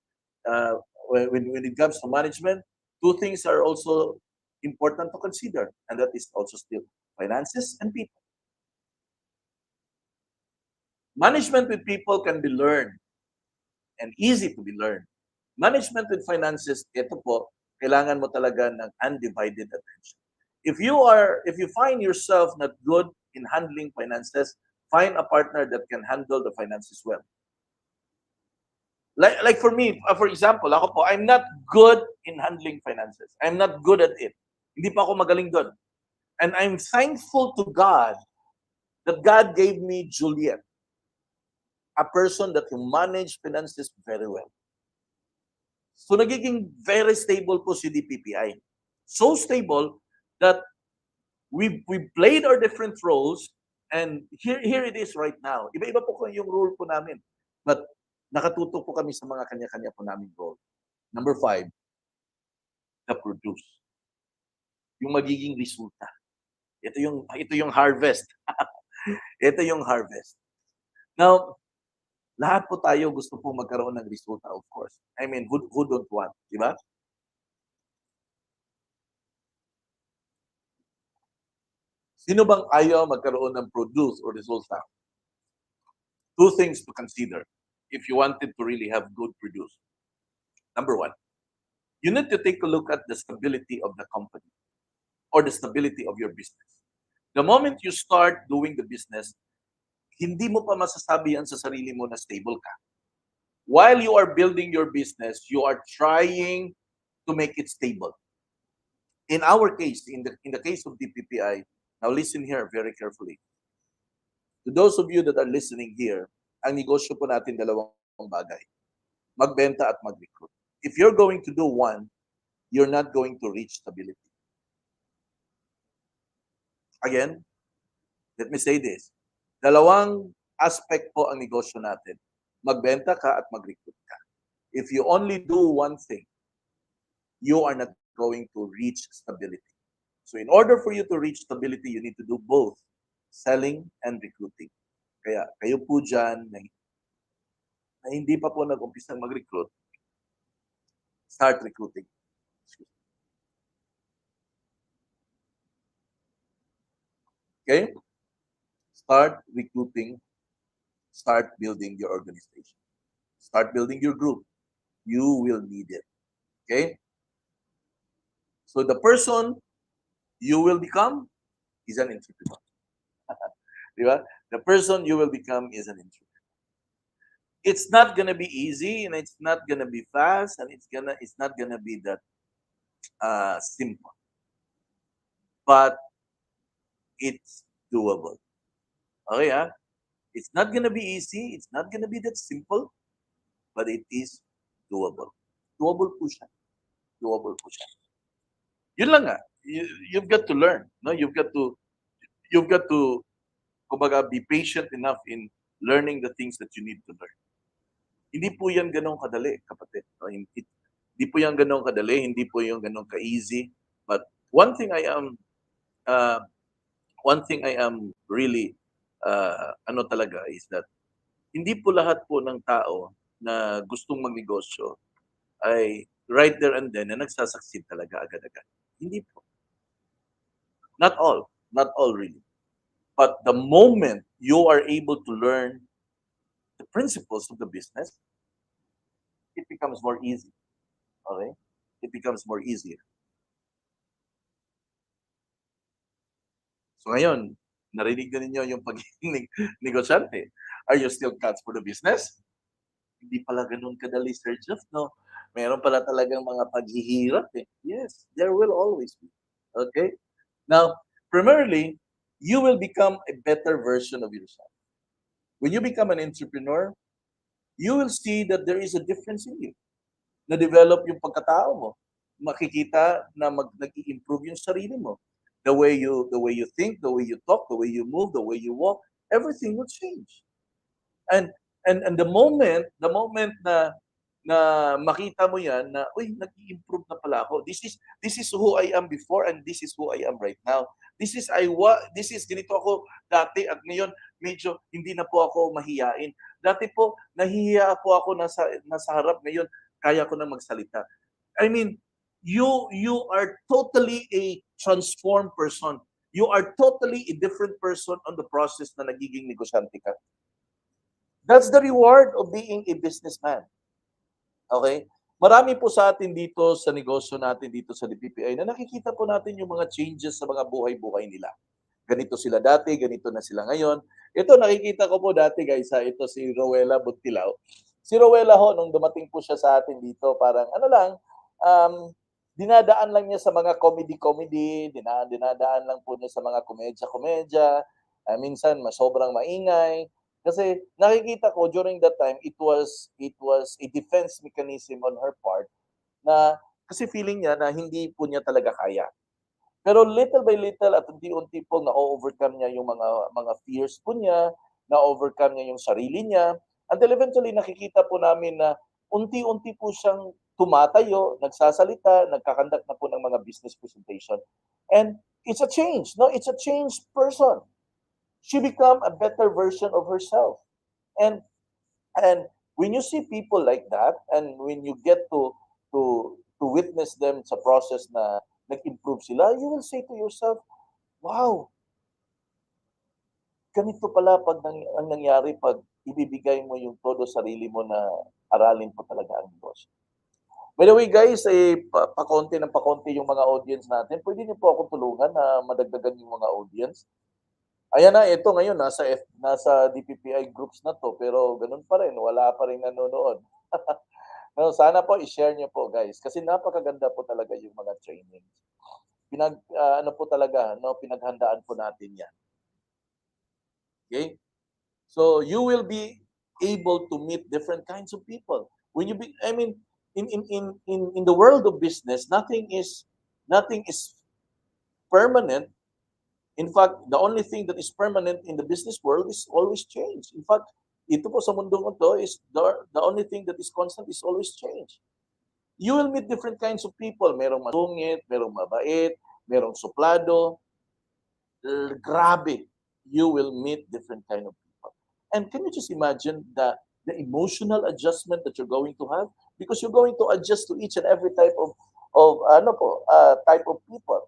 when it comes to management, two things are also important to consider, and that is also still finances and people. Management with people can be learned and easy to be learned. Management with finances, ito po, kailangan mo talaga ng undivided attention. If you find yourself not good in handling finances, find a partner that can handle the finances well. Like for me, for example, ako po, I'm not good in handling finances. I'm not good at it. Hindi pa ako magaling doon. And I'm thankful to God that God gave me Juliet, a person that can manage finances very well. So nagiging very stable po si DPPI. So stable that we played our different roles and here it is right now. Iba-iba po yung role po namin. But nakatutok po kami sa mga kanya-kanya po naming role. Number 5, the produce. Yung magiging resulta. Ito yung harvest. Ito yung harvest. Now, lahat po tayo gusto po magkaroon ng resulta, of course. I mean, who don't want, di ba? Sino bang ayaw magkaroon ng produce or resulta? Two things to consider if you wanted to really have good produce. Number 1, you need to take a look at the stability of the company or the stability of your business. The moment you start doing the business, hindi mo pa masasabi yan sa sarili mo na stable ka. While you are building your business, you are trying to make it stable. In our case, in the case of DPPI, now listen here very carefully. To those of you that are listening here, ang negosyo po natin dalawang bagay. Magbenta at mag-recruit. If you're going to do one, you're not going to reach stability. Again, let me say this. Dalawang aspect po ang negosyo natin. Magbenta ka at mag-recruit ka. If you only do one thing, you are not going to reach stability. So in order for you to reach stability, you need to do both selling and recruiting. Kaya kayo po dyan, na hindi pa po nag-umpisang mag-recruit, start recruiting. Okay? Start recruiting, start building your organization, start building your group. You will need it. Okay? So the person you will become is an entrepreneur. Di ba? The person you will become is an entrepreneur. It's not gonna be easy, and it's not gonna be fast, and it's not gonna be that simple, but it's doable. Okay, ah? It's not gonna be easy, it's not gonna be that simple, but it is doable. Doable po siya. Doable po siya. Yun lang nga. You've got to learn. No? You've got to kumbaga, be patient enough in learning the things that you need to learn. Hindi po yan ganun kadali, kapatid. No? Hindi po yan ganun kadali, hindi po yung ganun ka-easy. But one thing uh, I am really, ano talaga is that, hindi po lahat po ng tao na gustong magnegosyo ay right there and then na nagsasucceed talaga agad-agad. Hindi po. Not all. Not all really. But the moment you are able to learn the principles of the business, it becomes more easy. Okay? It becomes more easier. So ngayon, narinig na ninyo yung pagiging negosyante. Are you still cuts for the business? Hindi pala ganun kadali, Sir Jeff, no? Meron pala talagang mga paghihirap eh. Yes, there will always be. Okay? Now, primarily, you will become a better version of yourself. When you become an entrepreneur, you will see that there is a difference in you. Na-develop yung pagkatao mo. Makikita na nag-i-improve yung sarili mo. The way you think, the way you talk, the way you move, the way you walk, everything will change. And and the moment na makita mo yan na, uy, nag-i-improve na pala ako. This is who I am before, and this is who I am right now. This is ganito ako dati, at ngayon medyo hindi na po ako mahiyain. Dati po nahihiya po ako nasa harap, ngayon kaya ko na magsalita. I mean, you are totally a transformed person. You are totally a different person on the process na nagiging negosyante ka. That's the reward of being a businessman. Okay? Marami po sa atin dito sa negosyo natin dito sa DPPI na nakikita po natin yung mga changes sa mga buhay-buhay nila. Ganito sila dati, ganito na sila ngayon. Ito, nakikita ko po dati, guys, ito si Rowella Buntilao. Si Rowella ho, nung dumating po siya sa atin dito, parang ano lang, dinadaan lang niya sa mga comedy-comedy, dinadaan lang po niya sa mga komedya-komedya, minsan sobrang maingay. Kasi nakikita ko during that time, it was a defense mechanism on her part na kasi feeling niya na hindi po niya talaga kaya. Pero little by little at unti-unti po na-overcome niya yung mga fears po niya, na-overcome niya yung sarili niya, until eventually nakikita po namin na unti-unti po siyang tumatayo, nagsasalita, nagkakandak na po ng mga business presentation. And it's a change, no? It's a changed person. She become a better version of herself. And and when you see people like that, and when you get to witness them sa process na nag-improve sila, you will say to yourself, wow, ganito pala ang nangyari pag ibibigay mo yung todo sarili mo na aralin po talaga ang negosyo. By the way, guys, pakonti ng pakonti yung mga audience natin. Pwede niyo po akong tulungan na madagdagan yung mga audience. Ayan na, ito ngayon, nasa DPPI groups na to, pero ganun pa rin, wala pa rin nanonood. No, sana po i-share niyo po, guys, kasi napakaganda po talaga yung mga trainings. Ano po talaga, no, pinaghandaan po natin yan. Okay? So you will be able to meet different kinds of people. When you I mean, in the world of business, nothing is permanent. In fact, the only thing that is permanent in the business world is always change. In fact, ito po sa mundong ito is the only thing that is constant is always change. You will meet different kinds of people. Merong masungit, merong mabait, merong suplado. Grabe, you will meet different kind of people. And can you just imagine the emotional adjustment that you're going to have, because you're going to adjust to each and every type of people.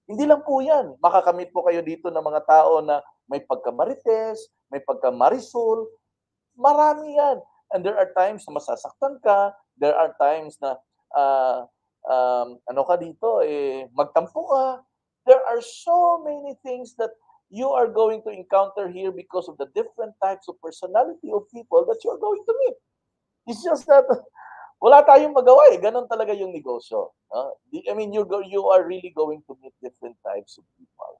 Hindi lang po 'yan, makakamit po kayo dito ng mga tao na may pagka-marites, may pagka-marisol, marami 'yan. And there are times na masasaktan ka, there are times na, ah, ano ka dito, magtampo ka. There are so many things that you are going to encounter here because of the different types of personality of people that you are going to meet. It's just that wala tayong magawa, gano'n talaga yung negosyo, 'no? I mean, you are really going to meet different types of people.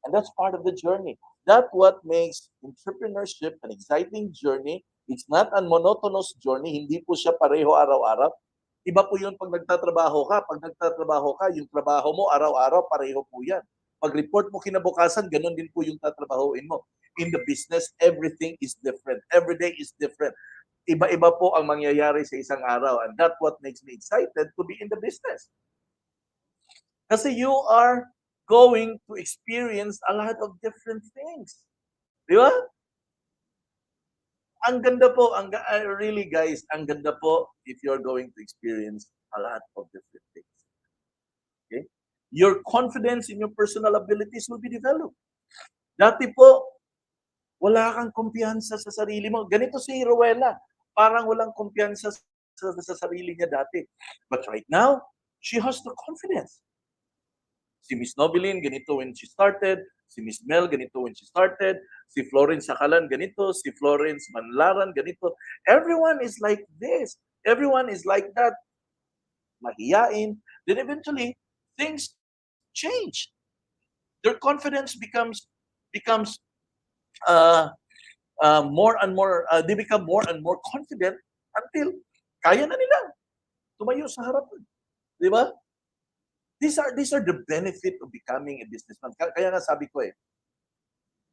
And that's part of the journey. That's what makes entrepreneurship an exciting journey. It's not a monotonous journey. Hindi po siya pareho araw-araw. Iba po yun pag nagtatrabaho ka. Pag nagtatrabaho ka, yung trabaho mo araw-araw, pareho po yan. Pag report mo kinabukasan, ganun din po yung tatrabahoin mo. In the business, everything is different. Every day is different. Iba-iba po ang mangyayari sa isang araw. And that's what makes me excited to be in the business. Kasi you are going to experience a lot of different things. Di ba? Ang ganda po, really guys, ang ganda po if you're going to experience a lot of different things. Okay? Your confidence in your personal abilities will be developed. Dati po, wala kang kumpiyansa sa sarili mo. Ganito si Rowena, parang walang kumpiyansa sa sarili niya dati. But right now, she has the confidence. Si Miss Nobeline, ganito when she started. Si Miss Mel, ganito when she started. Si Florence Sakalan, ganito. Si Florence Manlaran, ganito. Everyone is like this. Everyone is like that. Mahiyain. Then eventually, things change. Their confidence becomes more and more, they become more and more confident until kaya na nila tumayo sa harapan. Di ba? These are the benefit of becoming a businessman. Kaya nga sabi ko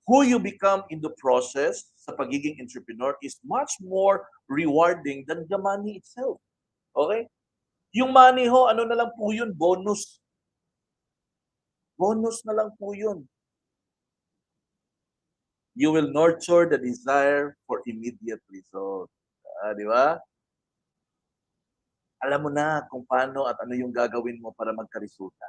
who you become in the process sa pagiging entrepreneur is much more rewarding than the money itself. Okay? Yung money ho, ano na lang po yun? Bonus. Bonus na lang po yun. You will nurture the desire for immediate result. Di ba? Alam mo na kung paano at ano yung gagawin mo para magkaresulta.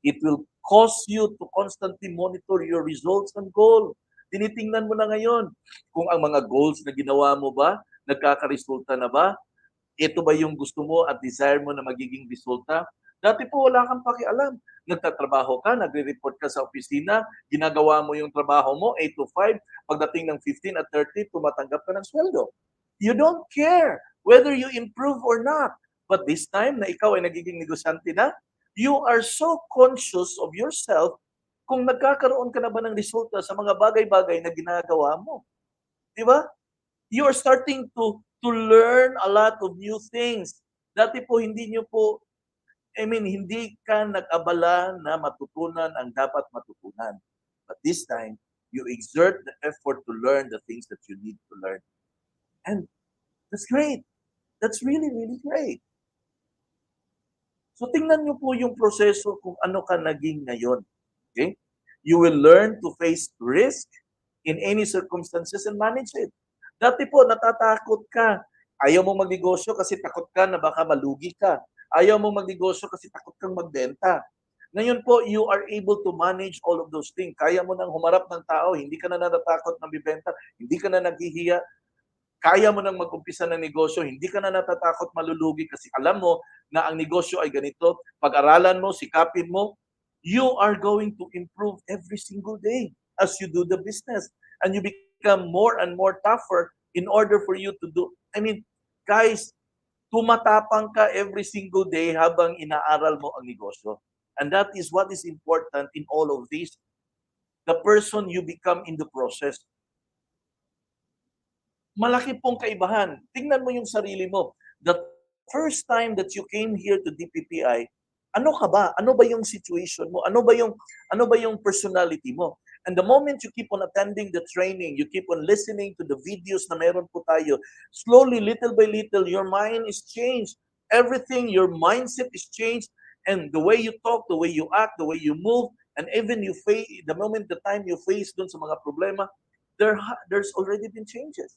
It will cause you to constantly monitor your results and goals. Tinitingnan mo na ngayon kung ang mga goals na ginawa mo ba, nagkakaresulta na ba? Ito ba yung gusto mo at desire mo na magiging resulta? Dati po wala kang pakialam. Nagtatrabaho ka, nagre-report ka sa opisina, ginagawa mo yung trabaho mo, 8 to 5, pagdating ng 15 at 30, tumatanggap ka ng sweldo. You don't care whether you improve or not. But this time na ikaw ay nagiging negosyante na, you are so conscious of yourself kung nagkakaroon ka na ba ng resulta sa mga bagay-bagay na ginagawa mo. Di ba? You are starting to learn a lot of new things. Dati po hindi ka nag-abala na matutunan ang dapat matutunan. But this time, you exert the effort to learn the things that you need to learn. And that's great. That's really, really great. So tingnan niyo po yung proseso kung ano ka naging ngayon. Okay? You will learn to face risk in any circumstances and manage it. Dati po, natatakot ka. Ayaw mo magnegosyo kasi takot ka na baka malugi ka. Ayaw mo magnegosyo kasi takot kang magbenta. Ngayon po, you are able to manage all of those things. Kaya mo nang humarap ng tao, hindi ka na natatakot na bibenta, hindi ka na naghihiya, kaya mo nang mag-umpisa ng negosyo, hindi ka na natatakot malulugi kasi alam mo na ang negosyo ay ganito, pag-aralan mo, sikapin mo, you are going to improve every single day as you do the business. And you become more and more tougher in order for you to do. Guys, tumatapang ka every single day habang inaaral mo ang negosyo. And that is what is important in all of this. The person you become in the process. Malaki pong kaibahan. Tingnan mo yung sarili mo. The first time that you came here to DPPI, ano ka ba? Ano ba yung situation mo? Ano ba yung personality mo? And the moment you keep on attending the training, you keep on listening to the videos na meron po tayo, slowly, little by little, your mind is changed. Everything, your mindset is changed. And the way you talk, the way you act, the way you move, and even the time you face dun sa mga problema, there's already been changes.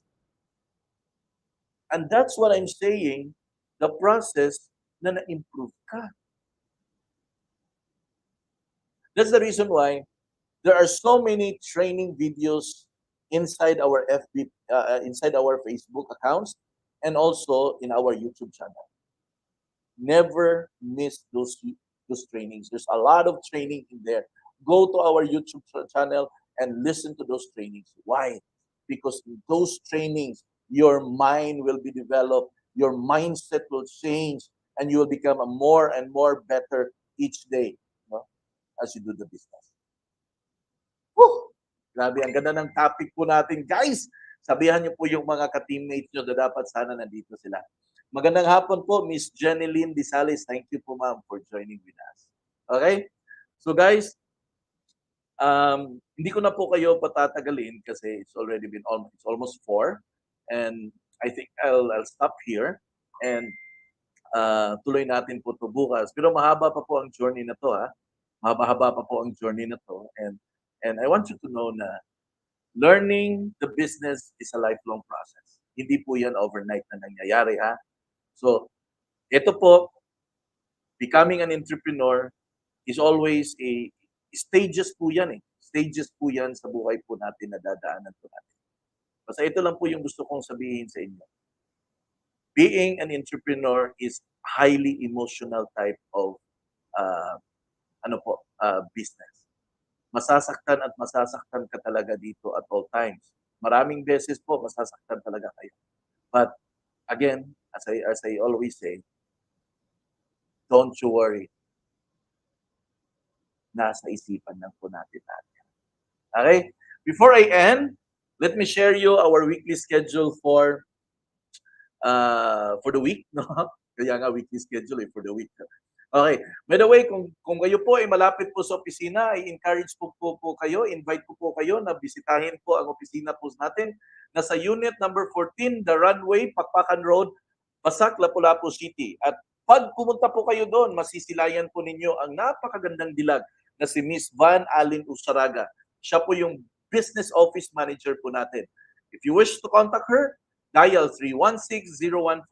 And that's what I'm saying, the process na na-improve ka. That's the reason why there are so many training videos inside our inside our Facebook accounts, and also in our YouTube channel. Never miss those trainings. There's a lot of training in there. Go to our YouTube channel and listen to those trainings. Why? Because in those trainings, your mind will be developed, your mindset will change, and you will become a more and more better each day, no? As you do the business. Whew! Grabe, ang ganda ng topic po natin, guys. Sabihan niyo po yung mga ka-teammates niyo na dapat sana nandito sila. Magandang hapon po, Miss Jeneline Disales. Thank you po, ma'am, for joining with us. Okay? So, guys, hindi ko na po kayo patatagalin kasi it's almost 4, and I think I'll stop here, and tuloy natin po to bukas. Pero mahaba pa po ang journey na to, ha. Mahaba-haba pa po ang journey na to, and I want you to know na learning the business is a lifelong process. Hindi po 'yan overnight na nangyayari, ha. So, ito po, becoming an entrepreneur is always a stages po 'yan, eh. Stages po 'yan sa buhay po natin na dadaanan po natin. Basta ito lang po yung gusto kong sabihin sa inyo. Being an entrepreneur is highly emotional type of uh, business. Masasaktan at masasaktan ka talaga dito at all times. Maraming beses po masasaktan talaga kayo. But again, as I always say, don't you worry. Nasa isipan lang po natin. Okay? Before I end, let me share you our weekly schedule for the week, no? Kaya nga weekly schedule for the week. Okay. By the way, kung kayo po ay malapit po sa opisina, I encourage po kayo, invite po kayo na bisitahin po ang opisina po natin. Nasa unit number 14, The Runway, Pakpakan Road, Basak, Lapu-Lapu City. At pag pumunta po kayo doon, masisilayan po ninyo ang napakagandang dilag na si Miss Van Allen Usaraga. Siya po yung business office manager po natin. If you wish to contact her, dial 316-0140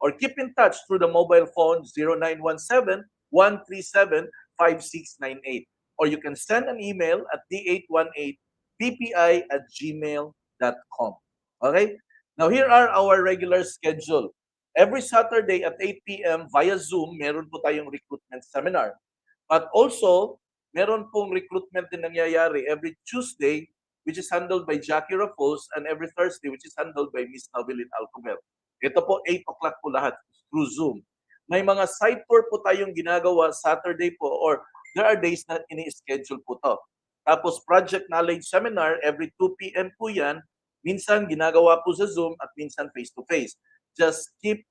or keep in touch through the mobile phone 0917-137-5698. Or you can send an email at d818ppi@gmail.com. Okay? Now, here are our regular schedule. Every Saturday at 8 p.m. via Zoom, meron po tayong recruitment seminar. But also, meron pong recruitment din nangyayari every Tuesday, which is handled by Jackie Raffos, and every Thursday, which is handled by Miss Novelin Alcobel. Ito po, 8 o'clock po lahat through Zoom. May mga site tour po tayong ginagawa Saturday po, or there are days na ini-schedule po to. Tapos project knowledge seminar, every 2 p.m. po yan. Minsan ginagawa po sa Zoom at minsan face-to-face. Just keep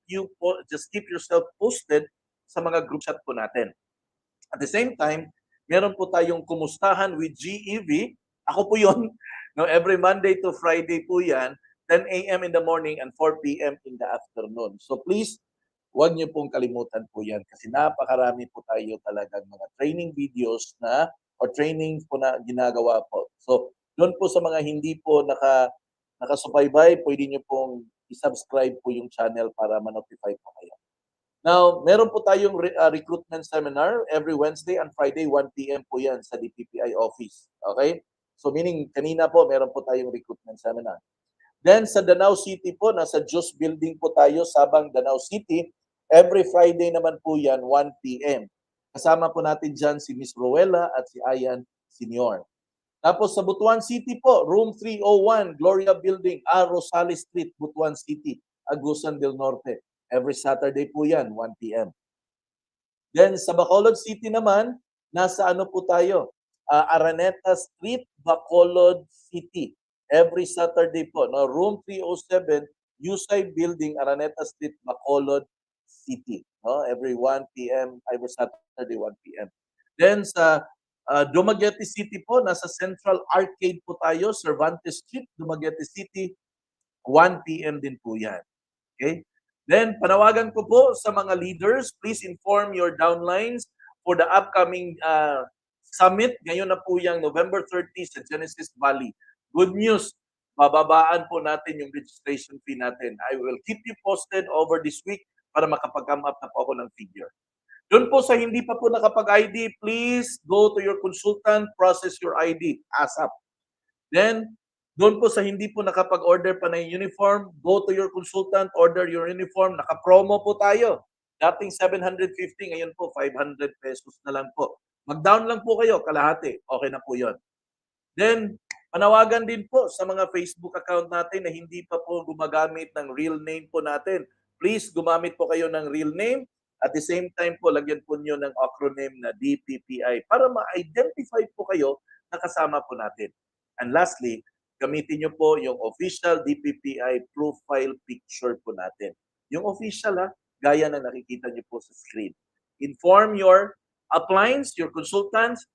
yourself posted sa mga group chat po natin. At the same time, meron po tayong Kumustahan with JEV. Ako po yun. No, every Monday to Friday po yan. 10 a.m. in the morning and 4 p.m. in the afternoon. So please, huwag niyo pong kalimutan po yan kasi napakarami po tayo talagang mga training videos na or training po na ginagawa po. So doon po sa mga hindi po nakasubaybay, pwede niyo pong i-subscribe po yung channel para ma-notify po kayo. Now, meron po tayong recruitment seminar every Wednesday and Friday, 1 p.m. po yan sa DPPI office. Okay? So meaning, kanina po, meron po tayong recruitment seminar. Then sa Danau City po, nasa Diyos Building po tayo, Sabang Danau City. Every Friday naman po yan, 1 p.m. Kasama po natin dyan si Miss Rowella at si Ayan Senior. Tapos sa Butuan City po, Room 301, Gloria Building, Rosales Street, Butuan City, Agusan del Norte. Every Saturday po yan, 1 p.m. Then sa Bacolod City naman, nasa ano po tayo? Araneta Street, Bacolod City. Every Saturday po, no? Room 307, Yusay Building, Araneta Street, Bacolod City. No? Every 1 p.m., every Saturday, 1 p.m. Then sa Dumaguete City po, nasa Central Arcade po tayo, Cervantes Street, Dumaguete City, 1 p.m. din po yan. Okay? Then, panawagan ko po sa mga leaders, please inform your downlines for the upcoming summit. Ngayon na po yung November 30 sa Genesis Valley. Good news, bababaan po natin yung registration fee natin. I will keep you posted over this week para makapag-come up na po ako ng figure. Doon po sa hindi pa po nakapag-ID, please go to your consultant, process your ID ASAP. Then, doon po sa hindi po nakapag-order pa ng uniform, go to your consultant, order your uniform. Naka-promo po tayo. Dating 750, ngayon po 500 pesos na lang po. Mag-down lang po kayo, kalahati. Okay na po yon. Then, panawagan din po sa mga Facebook account natin na hindi pa po gumagamit ng real name po natin. Please, gumamit po kayo ng real name. At the same time po, lagyan po nyo ng acronym na DPPI para ma-identify po kayo na kasama po natin. And lastly, gamitin nyo po yung official DPPI profile picture po natin. Yung official gaya na nakikita nyo po sa screen. Inform your uplines, your consultants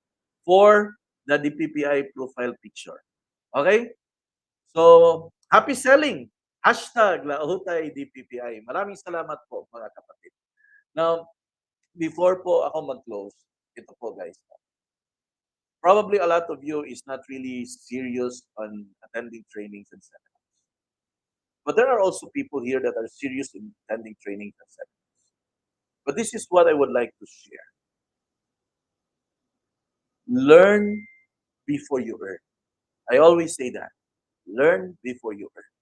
for the DPPI profile picture. Okay? So, happy selling! Hashtag Lautay DPPI. Maraming salamat po mga kapatid. Now, before po ako mag-close, ito po guys. Probably a lot of you is not really serious on attending trainings and seminars. But there are also people here that are serious in attending trainings and seminars. But this is what I would like to share. Learn before you earn. I always say that. Learn before you earn.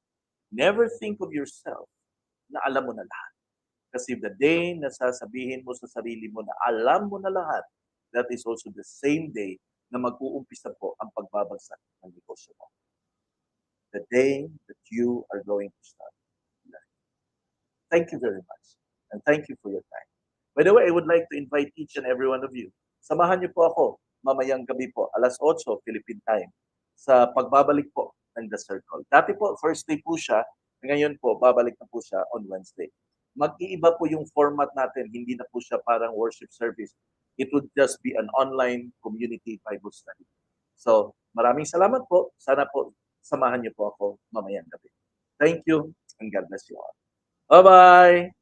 Never think of yourself na alam mo na lahat. Kasi the day na sasabihin mo sa sarili mo na alam mo na lahat, that is also the same day na mag-uumpisa po ang pagbabagsak ng negosyo mo. The day that you are going to start learning. Thank you very much. And thank you for your time. By the way, I would like to invite each and every one of you. Samahan niyo po ako mamayang gabi po, alas 8 Philippine time, sa pagbabalik po ng The Circle. Dati po, first day po siya. Ngayon po, babalik na po siya on Wednesday. Mag-iiba po yung format natin. Hindi na po siya parang worship service. It would just be an online community Bible study. So, maraming salamat po. Sana po, samahan niyo po ako mamayang gabi. Thank you and God bless you all. Bye-bye!